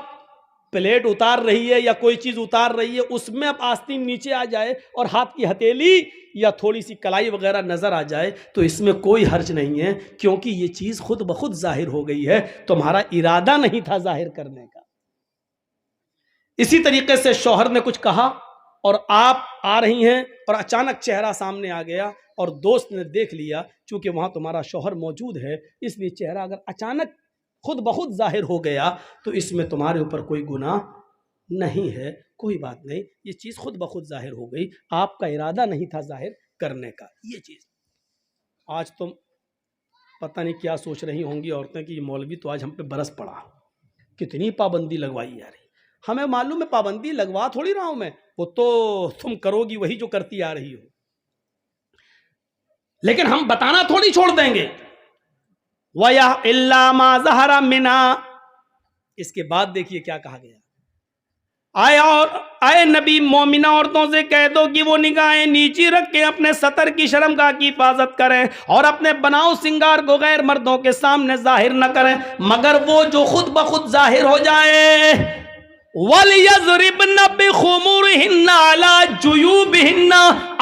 پلیٹ اتار رہی ہے یا کوئی چیز اتار رہی ہے، اس میں اب آستین نیچے آ جائے اور ہاتھ کی ہتھیلی یا تھوڑی سی کلائی وغیرہ نظر آ جائے تو اس میں کوئی حرج نہیں ہے، کیونکہ یہ چیز خود بخود ظاہر ہو گئی ہے، تمہارا ارادہ نہیں تھا ظاہر کرنے کا۔ اسی طریقے سے شوہر نے کچھ کہا اور آپ آ رہی ہیں اور اچانک چہرہ سامنے آ گیا اور دوست نے دیکھ لیا، چونکہ وہاں تمہارا شوہر موجود ہے، اس لیے چہرہ اگر اچانک خود بخود ظاہر ہو گیا تو اس میں تمہارے اوپر کوئی گناہ نہیں ہے، کوئی بات نہیں، یہ چیز خود بخود ظاہر ہو گئی، آپ کا ارادہ نہیں تھا ظاہر کرنے کا۔ یہ چیز آج تم پتہ نہیں کیا سوچ رہی ہوں گی عورتیں کہ یہ مولوی تو آج ہم پہ برس پڑا، کتنی پابندی لگوائی جا رہی۔ ہمیں معلوم ہے پابندی لگوا تھوڑی رہا ہوں میں، وہ تو تم کرو گی وہی جو کرتی آ رہی ہو، لیکن ہم بتانا تھوڑی چھوڑ دیں گے۔ وَيَا إِلَّا مَا ظَهَرَ مِنْهَا، اس کے بعد دیکھیے کیا کہا گیا، آئے نبی مومنہ عورتوں سے کہہ دو کہ وہ نگاہیں نیچی رکھ کے اپنے ستر کی شرمگاہ کی حفاظت کریں اور اپنے بناؤ سنگار کو غیر مردوں کے سامنے ظاہر نہ کریں مگر وہ جو خود بخود ظاہر ہو جائے۔ وَلْيَضْرِبْنَ بِخُمُرِهِنَّ عَلَى جُيُوبِهِنَّ،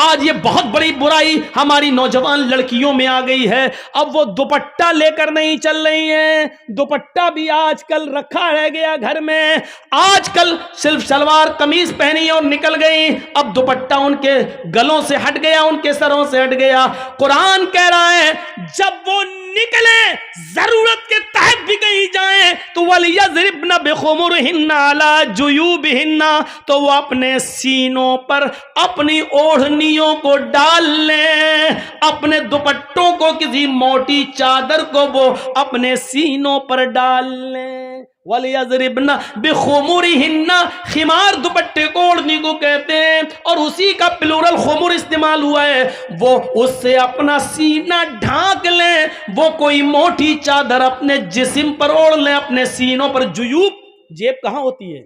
آج یہ بہت بڑی برائی ہماری نوجوان لڑکیوں میں آ گئی ہے. اب وہ دوپٹہ لے کر نہیں چل رہی ہیں, دوپٹہ بھی آج کل رکھا رہ گیا گھر میں. آج کل صرف شلوار قمیض پہنی اور نکل گئی, اب دوپٹہ ان کے گلوں سے ہٹ گیا, ان کے سروں سے ہٹ گیا. قرآن کہہ رہا ہے جب وہ نکلیں, ضرورت کے تحت بھی کہیں جائیں تو وَلْيَضْرِبْنَ بِخُمُرِهِنَّ عَلَى جُيُوبِهِنَّ, تو وہ اپنے سینوں پر اپنی اوڑھنیوں کو ڈال لیں, اپنے دوپٹوں کو, کسی موٹی چادر کو وہ اپنے سینوں پر ڈال لیں. وَلْيَضْرِبْنَ بِخُمُرِهِنَّ, خمار دوپٹے کو اوڑھنی کو کہتے ہیں, اور اسی کا پلورل خمر استعمال ہوا ہے. وہ اس سے اپنا سینہ ڈھانک لیں, وہ کوئی موٹی چادر اپنے جسم پر اوڑھ لیں, اپنے سینوں پر. جیوب, جیب کہاں ہوتی ہے؟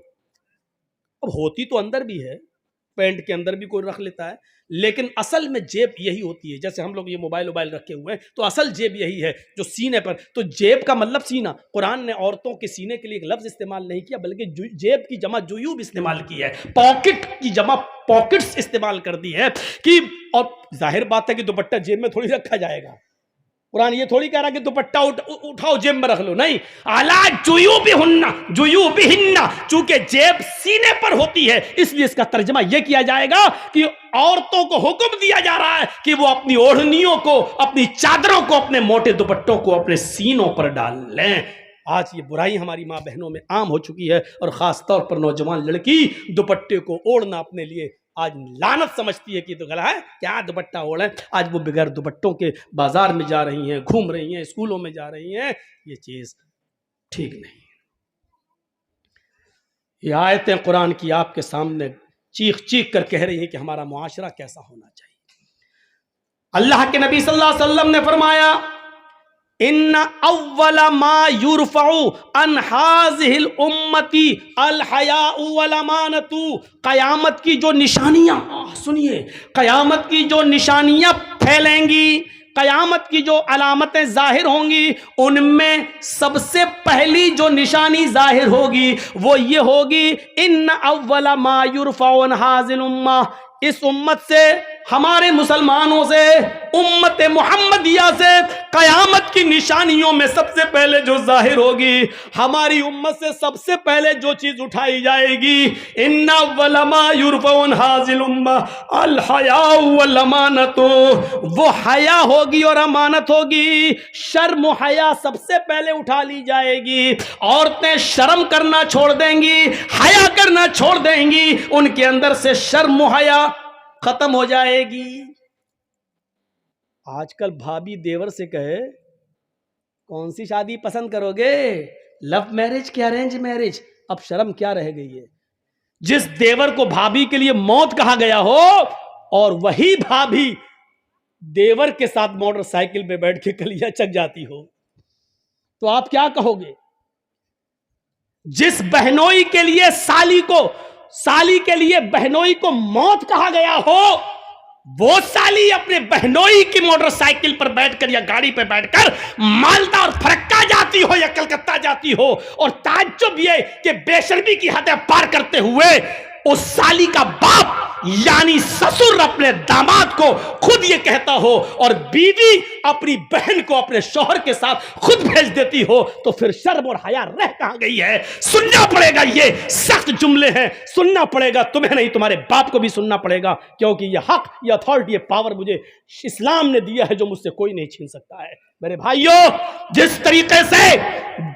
اب ہوتی تو اندر بھی ہے, پینٹ کے اندر بھی کوئی رکھ لیتا ہے, لیکن اصل میں جیب یہی ہوتی ہے. جیسے ہم لوگ یہ موبائل رکھے ہوئے ہیں تو اصل جیب یہی ہے جو سینے پر. تو جیب کا مطلب سینہ. قرآن نے عورتوں کے سینے کے لیے ایک لفظ استعمال نہیں کیا, بلکہ جیب کی جمع جیوب استعمال کی ہے, پاکٹ کی جمع پاکٹس استعمال کر دی ہے کہ, اور ظاہر بات ہے کہ دوپٹہ جیب میں تھوڑی رکھا جائے گا. قرآن یہ تھوڑی کہہ رہا کہ دوپٹہ اٹھاؤ جیب میں رکھ لو, نہیں. عَلَىٰ جُيُوبِهِنَّ, چونکہ جیب سینے پر ہوتی ہے اس لیے اس کا ترجمہ یہ کیا جائے گا کہ عورتوں کو حکم دیا جا رہا ہے کہ وہ اپنی اوڑھنیوں کو, اپنی چادروں کو, اپنے موٹے دوپٹوں کو اپنے سینوں پر ڈال لیں. آج یہ برائی ہماری ماں بہنوں میں عام ہو چکی ہے, اور خاص طور پر نوجوان لڑکی دوپٹے کو اوڑھنا اپنے لیے آج لعنت سمجھتی ہے کہ تو غلط ہے, کیا دوپٹہ اوڑھیں. آج وہ بغیر دوپٹوں کے بازار میں جا رہی ہیں, گھوم رہی ہیں, اسکولوں میں جا رہی ہیں. یہ چیز ٹھیک نہیں. یہ آیتیں قرآن کی آپ کے سامنے چیخ چیخ کر کہہ رہی ہیں کہ ہمارا معاشرہ کیسا ہونا چاہیے. اللہ کے نبی صلی اللہ علیہ وسلم نے فرمایا ان اول ما یرفع عن هذه الامه الحیاء والامانۃ, قیامت کی جو نشانیاں, سنیے, قیامت کی جو نشانیاں پھیلیں گی, قیامت کی جو علامتیں ظاہر ہوں گی, ان میں سب سے پہلی جو نشانی ظاہر ہوگی وہ یہ ہوگی ان اول ما یرفع عن هذه الامه, اس امت سے, ہمارے مسلمانوں سے, امت محمدیہ سے قیامت کی نشانیوں میں سب سے پہلے جو ظاہر ہوگی, ہماری امت سے سب سے پہلے جو چیز اٹھائی جائے گی, ان اول ما یرفع عن هذه الامه الحیاء والامانۃ, وہ حیا ہوگی اور امانت ہوگی. شرم و حیا سب سے پہلے اٹھا لی جائے گی. عورتیں شرم کرنا چھوڑ دیں گی, حیا کرنا چھوڑ دیں گی, ان کے اندر سے شرم و حیا ختم ہو جائے گی. آج کل بھابی دیور سے کہے کون سی شادی پسند کرو گے, لو میرج کہ ارینج میرج, اب شرم کیا رہ گئی ہے. جس دیور کو بھابی کے لیے موت کہا گیا ہو, اور وہی بھابی دیور کے ساتھ موٹر سائیکل پہ بیٹھ کے کلیاں چک جاتی ہو, تو آپ کیا کہو گے. جس بہنوئی کے لیے سالی کے لیے بہنوئی کو موت کہا گیا ہو, وہ سالی اپنے بہنوئی کی موٹر سائیکل پر بیٹھ کر یا گاڑی پہ بیٹھ کر مالدہ اور پھرکا جاتی ہو یا کلکتہ جاتی ہو, اور تعجب یہ کہ بے شرمی کی حدیں پار کرتے ہوئے اس سالی کا باپ یعنی سسر اپنے داماد کو خود یہ کہتا ہو, اور بیوی اپنی بہن کو اپنے شوہر کے ساتھ خود بھیج دیتی ہو, تو پھر شرم اور حیا رہ کہاں گئی ہے. سننا پڑے گا, یہ سخت جملے ہیں, سننا پڑے گا, تمہیں نہیں تمہارے باپ کو بھی سننا پڑے گا, کیونکہ یہ حق, یہ اتھارٹی, یہ پاور مجھے اسلام نے دیا ہے جو مجھ سے کوئی نہیں چھین سکتا ہے. میرے بھائیوں, جس طریقے سے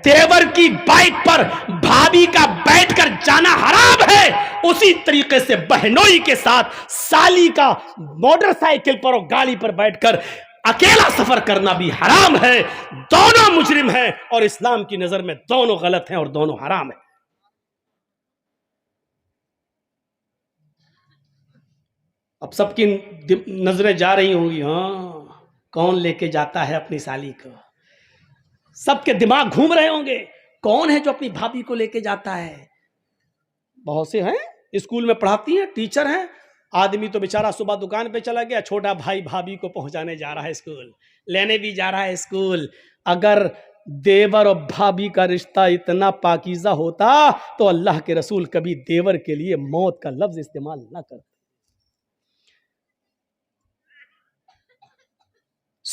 دیور کی بائک پر بھابی کا بیٹھ کر جانا حرام ہے, اسی طریقے سے بہنوئی کے ساتھ سالی کا موٹر سائیکل پر اور گاڑی پر بیٹھ کر اکیلا سفر کرنا بھی حرام ہے. دونوں مجرم ہیں, اور اسلام کی نظر میں دونوں غلط ہیں اور دونوں حرام ہیں. اب سب کی نظریں جا رہی ہوں گی, ہاں کون لے کے جاتا ہے اپنی سالی کو. سب کے دماغ گھوم رہے ہوں گے, کون ہے جو اپنی بھابھی کو لے کے جاتا ہے. بہت سے ہیں, اسکول میں پڑھاتی ہیں, ٹیچر ہیں. آدمی تو بیچارہ صبح دکان پہ چلا گیا, چھوٹا بھائی بھابھی کو پہنچانے جا رہا ہے اسکول, لینے بھی جا رہا ہے اسکول. اگر دیور اور بھابھی کا رشتہ اتنا پاکیزہ ہوتا تو اللہ کے رسول کبھی دیور کے لیے موت کا لفظ استعمال نہ کرتے.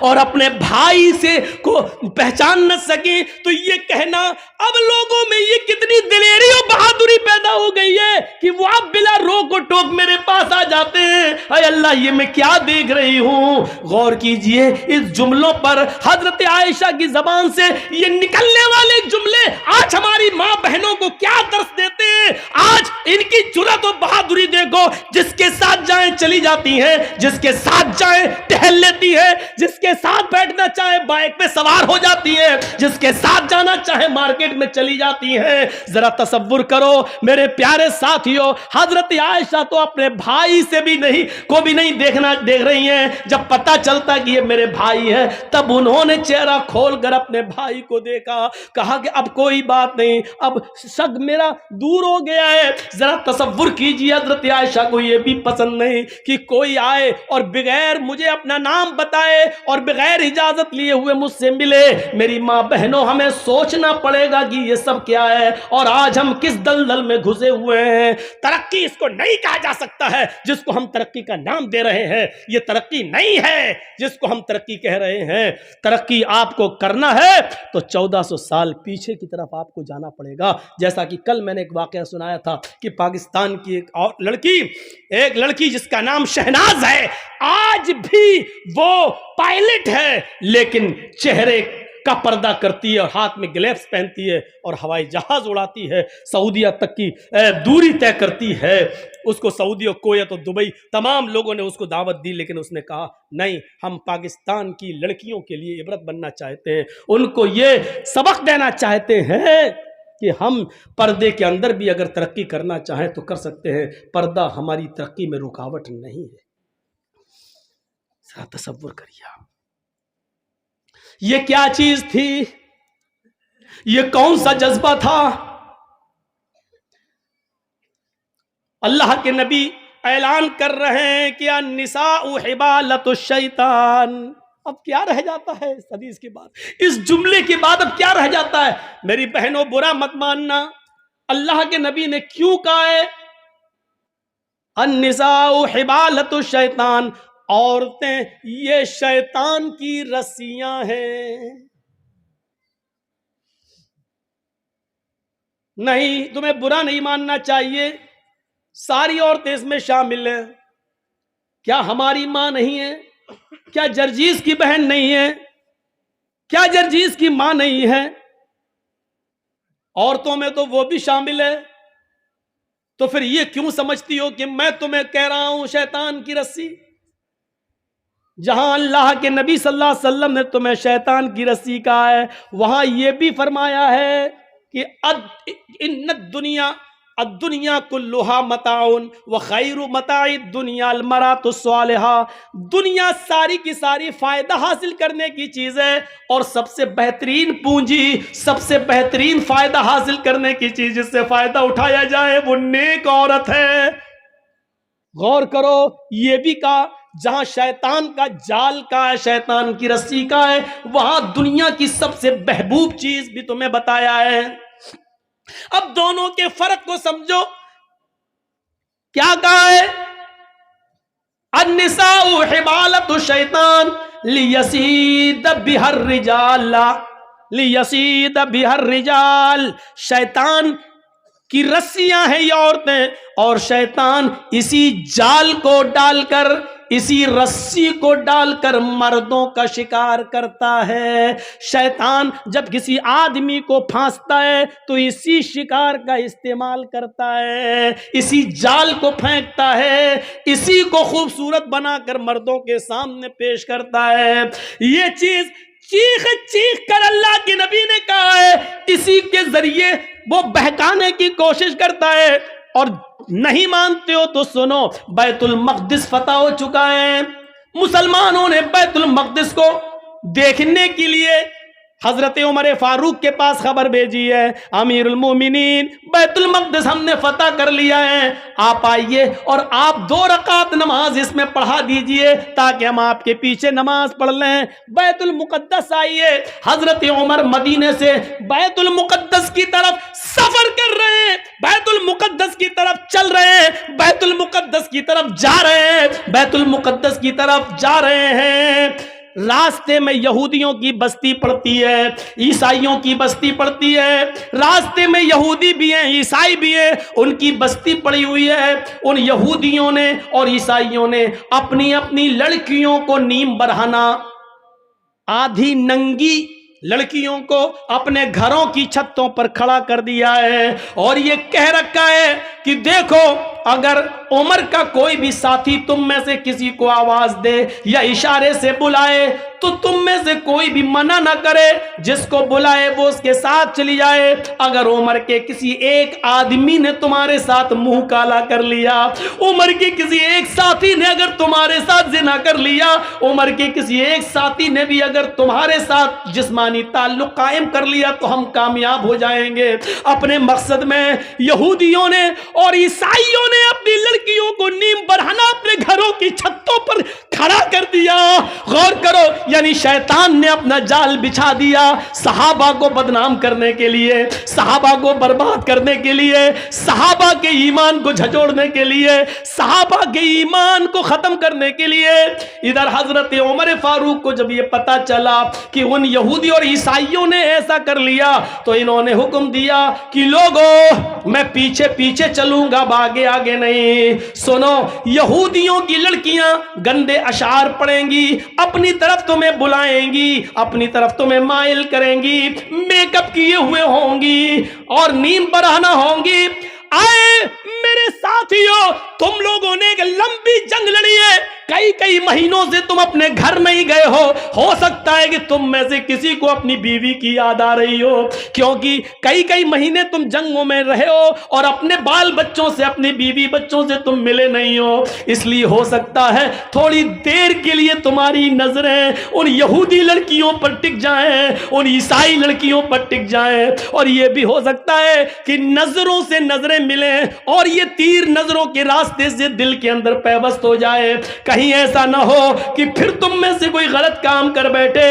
اور اپنے بھائی سے کو پہچان نہ سکے تو یہ کہنا اب لوگوں میں یہ کتنی دلیری اور بہادری پیدا ہو گئی ہے کہ وہ اب بلا روک و ٹوک میرے پاس آ جاتے ہیں. اے اللہ یہ میں کیا دیکھ رہی ہوں. غور کیجئے اس جملوں پر حضرت عائشہ کی زبان سے یہ نکلنے والے جملے آج ہماری ماں بہنوں کو کیا درس دیتے ہیں. آج ان کی جرأت و بہادری دیکھو, جس کے ساتھ جائیں چلی جاتی ہیں, جس کے ساتھ جائیں ٹہل لیتی ہے, جس کے ساتھ بیٹھنا چاہے بائک پہ سوار ہو جاتی ہے, جس کے ساتھ جانا چاہے مارکیٹ میں چلی جاتی ہیں. ذرا تصور کرو میرے پیارے ساتھیوں, حضرت عائشہ تو اپنے بھائی سے بھی نہیں دیکھ رہی ہیں. جب پتہ چلتا کہ یہ میرے بھائی ہے تب انہوں نے چہرہ کھول کر اپنے بھائی کو دیکھا, کہا کہ اب کوئی بات نہیں, اب شک میرا دور ہو گیا ہے. ذرا تصور کیجیے حضرت عائشہ کو یہ بھی پسند نہیں کہ کوئی آئے اور بغیر مجھے اپنا نام بتائے اور بغیر اجازت لیے ہوئے مجھ سے ملے. میری ماں بہنوں ہمیں سوچنا پڑے گا کہ یہ سب کیا ہے اور آج ہم کس دلدل میں گھسے ہوئے ہیں. ترقی اس کو نہیں کہا جا سکتا ہے جس کو ہم ترقی کا نام دے رہے ہیں. یہ ترقی نہیں ہے جس کو ہم ترقی کہہ رہے ہیں. ترقی آپ کو کرنا ہے تو 1400 سال پیچھے کی طرف آپ کو جانا پڑے گا. جیسا کہ کل میں نے ایک واقعہ سنایا تھا کہ پاکستان کی ایک لڑکی جس کا نام شہناز ہے, آج بھی وہ پائلٹ ہے لیکن چہرے کا پردہ کرتی ہے اور ہاتھ میں گلیوز پہنتی ہے اور ہوائی جہاز اڑاتی ہے, سعودیہ تک کی دوری طے کرتی ہے. اس کو سعودی اور کویت اور دبئی تمام لوگوں نے اس کو دعوت دی, لیکن اس نے کہا نہیں, ہم پاکستان کی لڑکیوں کے لیے عبرت بننا چاہتے ہیں, ان کو یہ سبق دینا چاہتے ہیں کہ ہم پردے کے اندر بھی اگر ترقی کرنا چاہیں تو کر سکتے ہیں. پردہ ہماری ترقی میں رکاوٹ نہیں ہے. ذرا تصور کریے یہ کیا چیز تھی, یہ کون سا جذبہ تھا. اللہ کے نبی اعلان کر رہے ہیں کہ النساء حبالۃ الشیطان. اب کیا رہ جاتا ہے اس حدیث کے بعد, اس جملے کے بعد اب کیا رہ جاتا ہے. میری بہنوں برا مت ماننا, اللہ کے نبی نے کیوں کہا ہے النساء حبالۃ الشیطان, عورتیں یہ شیطان کی رسیاں ہیں. نہیں, تمہیں برا نہیں ماننا چاہیے, ساری عورتیں اس میں شامل ہیں. کیا ہماری ماں نہیں ہے؟ کیا جرجیز کی بہن نہیں ہے؟ کیا جرجیز کی ماں نہیں ہے؟ عورتوں میں تو وہ بھی شامل ہے. تو پھر یہ کیوں سمجھتی ہو کہ میں تمہیں کہہ رہا ہوں شیطان کی رسی, جہاں اللہ کے نبی صلی اللہ علیہ وسلم نے تمہیں شیطان کی رسی کہا ہے وہاں یہ بھی فرمایا ہے کہ ان الدنیا کلھا متاع وخیر متاع الدنیا المرأۃ الصالحہ. دنیا ساری کی ساری فائدہ حاصل کرنے کی چیز ہے اور سب سے بہترین پونجی, سب سے بہترین فائدہ حاصل کرنے کی چیز جس سے فائدہ اٹھایا جائے وہ نیک عورت ہے. غور کرو, یہ بھی کہا جہاں شیطان کا جال کا ہے, شیطان کی رسی کا ہے, وہاں دنیا کی سب سے محبوب چیز بھی تمہیں بتایا ہے. اب دونوں کے فرق کو سمجھو. کیا کہا ہے النساء حبالۃ الشیطان لیصید بها الرجال, لیصید بها الرجال. شیطان کی رسیاں ہیں یہ عورتیں اور شیطان اسی جال کو ڈال کر, اسی رسی کو ڈال کر مردوں کا شکار کرتا ہے. شیطان جب کسی آدمی کو پھانستا ہے تو اسی شکار کا استعمال کرتا ہے, اسی جال کو پھینکتا ہے, اسی کو خوبصورت بنا کر مردوں کے سامنے پیش کرتا ہے. یہ چیز چیخ کر اللہ کے نبی نے کہا ہے, اسی کے ذریعے وہ بہکانے کی کوشش کرتا ہے. اور نہیں مانتے ہو تو سنو, بیت المقدس فتح ہو چکا ہے. مسلمانوں نے بیت المقدس کو دیکھنے کے لیے حضرت عمر فاروق کے پاس خبر بھیجی ہے, امیر المومنین بیت المقدس ہم نے فتح کر لیا ہے, آپ آئیے اور آپ 2 رکعت نماز اس میں پڑھا دیجئے تاکہ ہم آپ کے پیچھے نماز پڑھ لیں. بیت المقدس آئیے. حضرت عمر مدینے سے بیت المقدس کی طرف سفر کر رہے ہیں, بیت المقدس کی طرف چل رہے ہیں, بیت المقدس کی طرف جا رہے ہیں, بیت المقدس کی طرف جا رہے ہیں. راستے میں یہودیوں کی بستی پڑتی ہے، عیسائیوں کی بستی پڑتی ہے، راستے میں یہودی بھی ہیں عیسائی بھی ہیں، ان کی بستی پڑی ہوئی ہے۔ ان یہودیوں نے اور عیسائیوں نے اپنی اپنی لڑکیوں کو نیم برہنہ، آدھی ننگی لڑکیوں کو اپنے گھروں کی چھتوں پر کھڑا کر دیا ہے، اور یہ کہہ رکھا ہے کہ دیکھو اگر عمر کا کوئی بھی ساتھی تم میں سے کسی کو آواز دے یا اشارے سے بلائے تو تم میں سے کوئی بھی منع نہ کرے، جس کو بلائے وہ اس کے ساتھ چلی جائے۔ اگر عمر کے کسی ایک آدمی نے تمہارے ساتھ منہ کالا کر لیا، عمر کے کسی ایک ساتھی نے اگر تمہارے ساتھ زنا کر لیا، عمر کے کسی ایک ساتھی نے بھی اگر تمہارے ساتھ جسمانی تعلق قائم کر لیا تو ہم کامیاب ہو جائیں گے۔ اپنے مقصد میں یہودیوں نے اور عیسائیوں نے اپنی لڑکیوں کو نیم برہنہ اپنے گھروں کی چھتوں پر کھڑا کر دیا۔ غور کرو، یعنی شیطان نے اپنا جال بچھا دیا صحابہ کو بدنام کرنے کے لیے، صحابہ کو برباد کرنے کے لیے، صحابہ کے ایمان کو جھنجھوڑنے کے لیے، صحابہ کے ایمان کو ختم کرنے کے لیے۔ ادھر حضرت عمر فاروق کو جب یہ پتا چلا کہ ان یہودی اور عیسائیوں نے ایسا کر لیا تو انہوں نے حکم دیا کہ لوگوں میں پیچھے پیچھے چلوں گا، آگے آگے نہیں۔ سنو، یہودیوں کی لڑکیاں گندے اشعار پڑھیں گی، اپنی طرف تمہیں بلائیں گی، اپنی طرف تمہیں مائل کریں گی، میک اپ کیے ہوئے ہوں گی اور نیم برہنہ ہوں گی۔ آئے میرے ساتھیوں، تم لوگوں نے ایک لمبی جنگ لڑی ہے، کئی مہینوں سے تم اپنے گھر نہیں گئے ہو سکتا ہے کہ تم میں سے کسی کو اپنی بیوی کی یاد آ رہی ہو، کیونکہ کئی مہینے تم جنگوں میں رہے ہو اور اپنے بال بچوں سے، اپنی بیوی بچوں سے تم ملے نہیں ہو، اس لیے ہو سکتا ہے تھوڑی دیر کے لیے تمہاری نظریں ان یہودی لڑکیوں پر ٹک جائیں، ان عیسائی لڑکیوں پر ٹک جائیں، اور یہ بھی ہو سکتا ہے کہ نظروں سے نظریں ملیں اور یہ تیر نظروں کے راستے سے دل کے اندر پیوست ہو جائے۔ کہیں ایسا نہ ہو کہ پھر تم میں سے کوئی غلط کام کر بیٹھے۔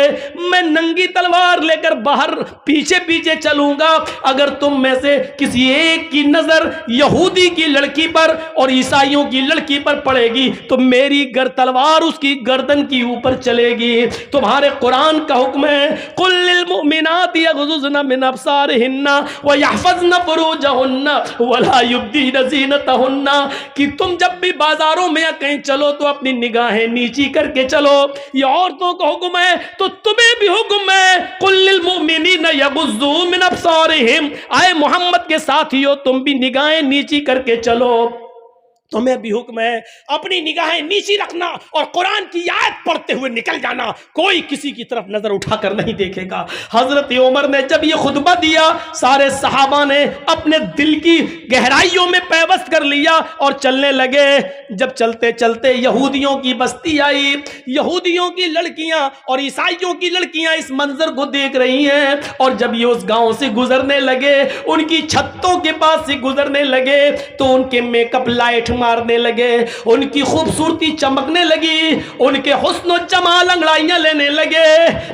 میں ننگی تلوار لے کر باہر پیچھے پیچھے چلوں گا، اگر تم میں سے کسی ایک کی نظر یہودی کی لڑکی پر اور عیسائیوں کی لڑکی پر پڑے گی تو میری تلوار اس کی گردن کی اوپر چلے گی۔ تمہارے قرآن کا حکم ہے قل للمؤمنات یغضضن من ابصارهن ويحفظن فروجهن ولا يبدين زینتهن، کہ تم جب بھی بازاروں میں یا کہیں چلو تو اپنی نگاہیں نیچی کر کے چلو۔ یہ عورتوں کا حکم ہے تو تمہیں بھی حکم ہے قل للمؤمنین یغضوا من ابصارهم، آئے محمد کے ساتھیو تم بھی نگاہیں نیچی کر کے چلو۔ تمہیں بھی حکم ہے اپنی نگاہیں نیچی رکھنا اور قرآن کی آیت پڑھتے ہوئے نکل جانا، کوئی کسی کی طرف نظر اٹھا کر نہیں دیکھے گا۔ حضرت عمر نے جب یہ خطبہ دیا، سارے صحابہ نے اپنے دل کی گہرائیوں میں پیوست کر لیا اور چلنے لگے۔ جب چلتے چلتے یہودیوں کی بستی آئی، یہودیوں کی لڑکیاں اور عیسائیوں کی لڑکیاں اس منظر کو دیکھ رہی ہیں، اور جب یہ اس گاؤں سے گزرنے لگے، ان کی چھتوں کے پاس سے گزرنے لگے تو ان کے میک اپ لائٹ مارنے لگے، ان کی خوبصورتی چمکنے لگی، ان کے حسن و جمال انگڑائیاں لینے لگے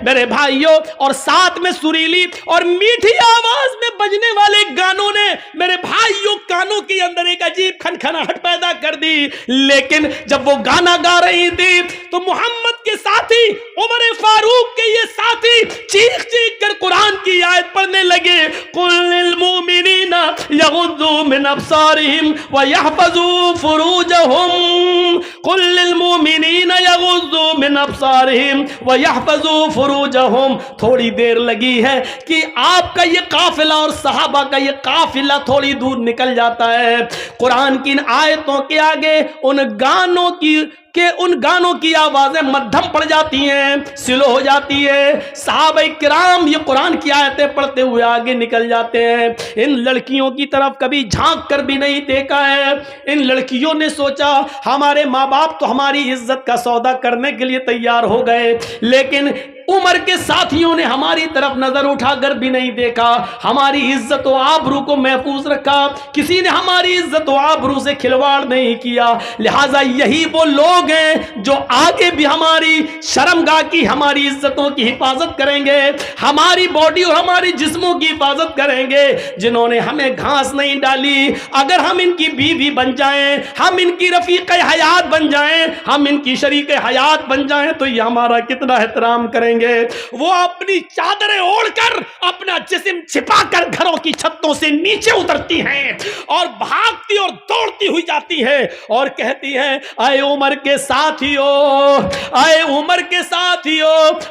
میرے بھائیوں، اور ساتھ میں سریلی اور میٹھی آواز میں بجنے والے گانوں نے میرے بھائیوں کانوں کے اندر ایک عجیب کھنکھناہٹ پیدا کر دی۔ لیکن جب وہ گانا گا رہی تھی تو محمد کے ساتھی، عمر فاروق کے یہ ساتھی چیخ چیخ کر قرآن کی آیت پڑھنے لگے قل للمؤمنین یغضوا من ابصارهم ويحفظوا فروجهم، قل للمؤمنین یغضوا من ابصارهم ويحفظوا فروجهم۔ تھوڑی دیر لگی ہے کہ آپ کا یہ قافلہ اور صحابہ کا یہ قافلہ تھوڑی دور نکل جاتا ہے، قرآن کی ان آیتوں کے آگے ان گانوں کی آوازیں مدھم پڑ جاتی ہیں، سلو ہو جاتی ہے۔ صحابہ کرام یہ قرآن کی آیتیں پڑھتے ہوئے آگے نکل جاتے ہیں۔ ان لڑکیوں کی طرف کبھی جھانک کر بھی نہیں دیکھا ہے۔ ان لڑکیوں نے سوچا ہمارے ماں باپ تو ہماری عزت کا سودا کرنے کے لیے تیار ہو گئے، لیکن عمر کے ساتھیوں نے ہماری طرف نظر اٹھا کر بھی نہیں دیکھا، ہماری عزت و آبرو کو محفوظ رکھا، کسی نے ہماری عزت و آبرو سے کھلواڑ نہیں کیا۔ لہٰذا یہی وہ لوگ ہیں جو آگے بھی ہماری شرمگاہ کی، ہماری عزتوں کی حفاظت کریں گے، ہماری باڈی اور ہماری جسموں کی حفاظت کریں گے، جنہوں نے ہمیں گھاس نہیں ڈالی۔ اگر ہم ان کی بیوی بن جائیں، ہم ان کی رفیق حیات بن جائیں، ہم ان کی شریک حیات بن جائیں تو یہ ہمارا کتنا احترام کریں گے۔ وہ اپنی چادریں اوڑھ کر، اپنا جسم چھپا کر گھروں کی چھتوں سے نیچے اترتی ہیں اور بھاگتی اور دوڑتی ہوئی جاتی ہے اور کہتی ہیں اے عمر کے ساتھیو، اے عمر کے ساتھیو،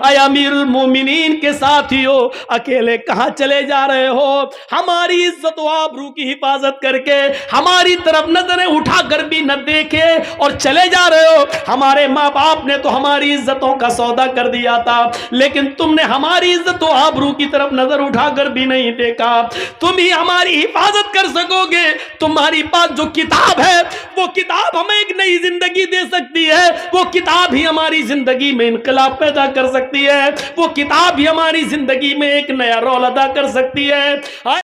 اے امیر المومنین کے ساتھیو، اکیلے کہاں چلے جا رہے ہو؟ ہماری عزت و آبرو کی حفاظت کر کے ہماری طرف نظریں اٹھا کر بھی نہ دیکھے اور چلے جا رہے ہو۔ ہمارے ماں باپ نے تو ہماری عزتوں کا سودا کر دیا تھا، لیکن تم نے ہماری عزت و آبرو کی طرف نظر اٹھا کر بھی نہیں دیکھا۔ تم ہی ہماری حفاظت کر سکو گے، تمہاری پاس جو کتاب ہے وہ کتاب ہمیں ایک نئی زندگی دے سکتی ہے، وہ کتاب ہی ہماری زندگی میں انقلاب پیدا کر سکتی ہے، وہ کتاب ہی ہماری زندگی میں ایک نیا رول ادا کر سکتی ہے۔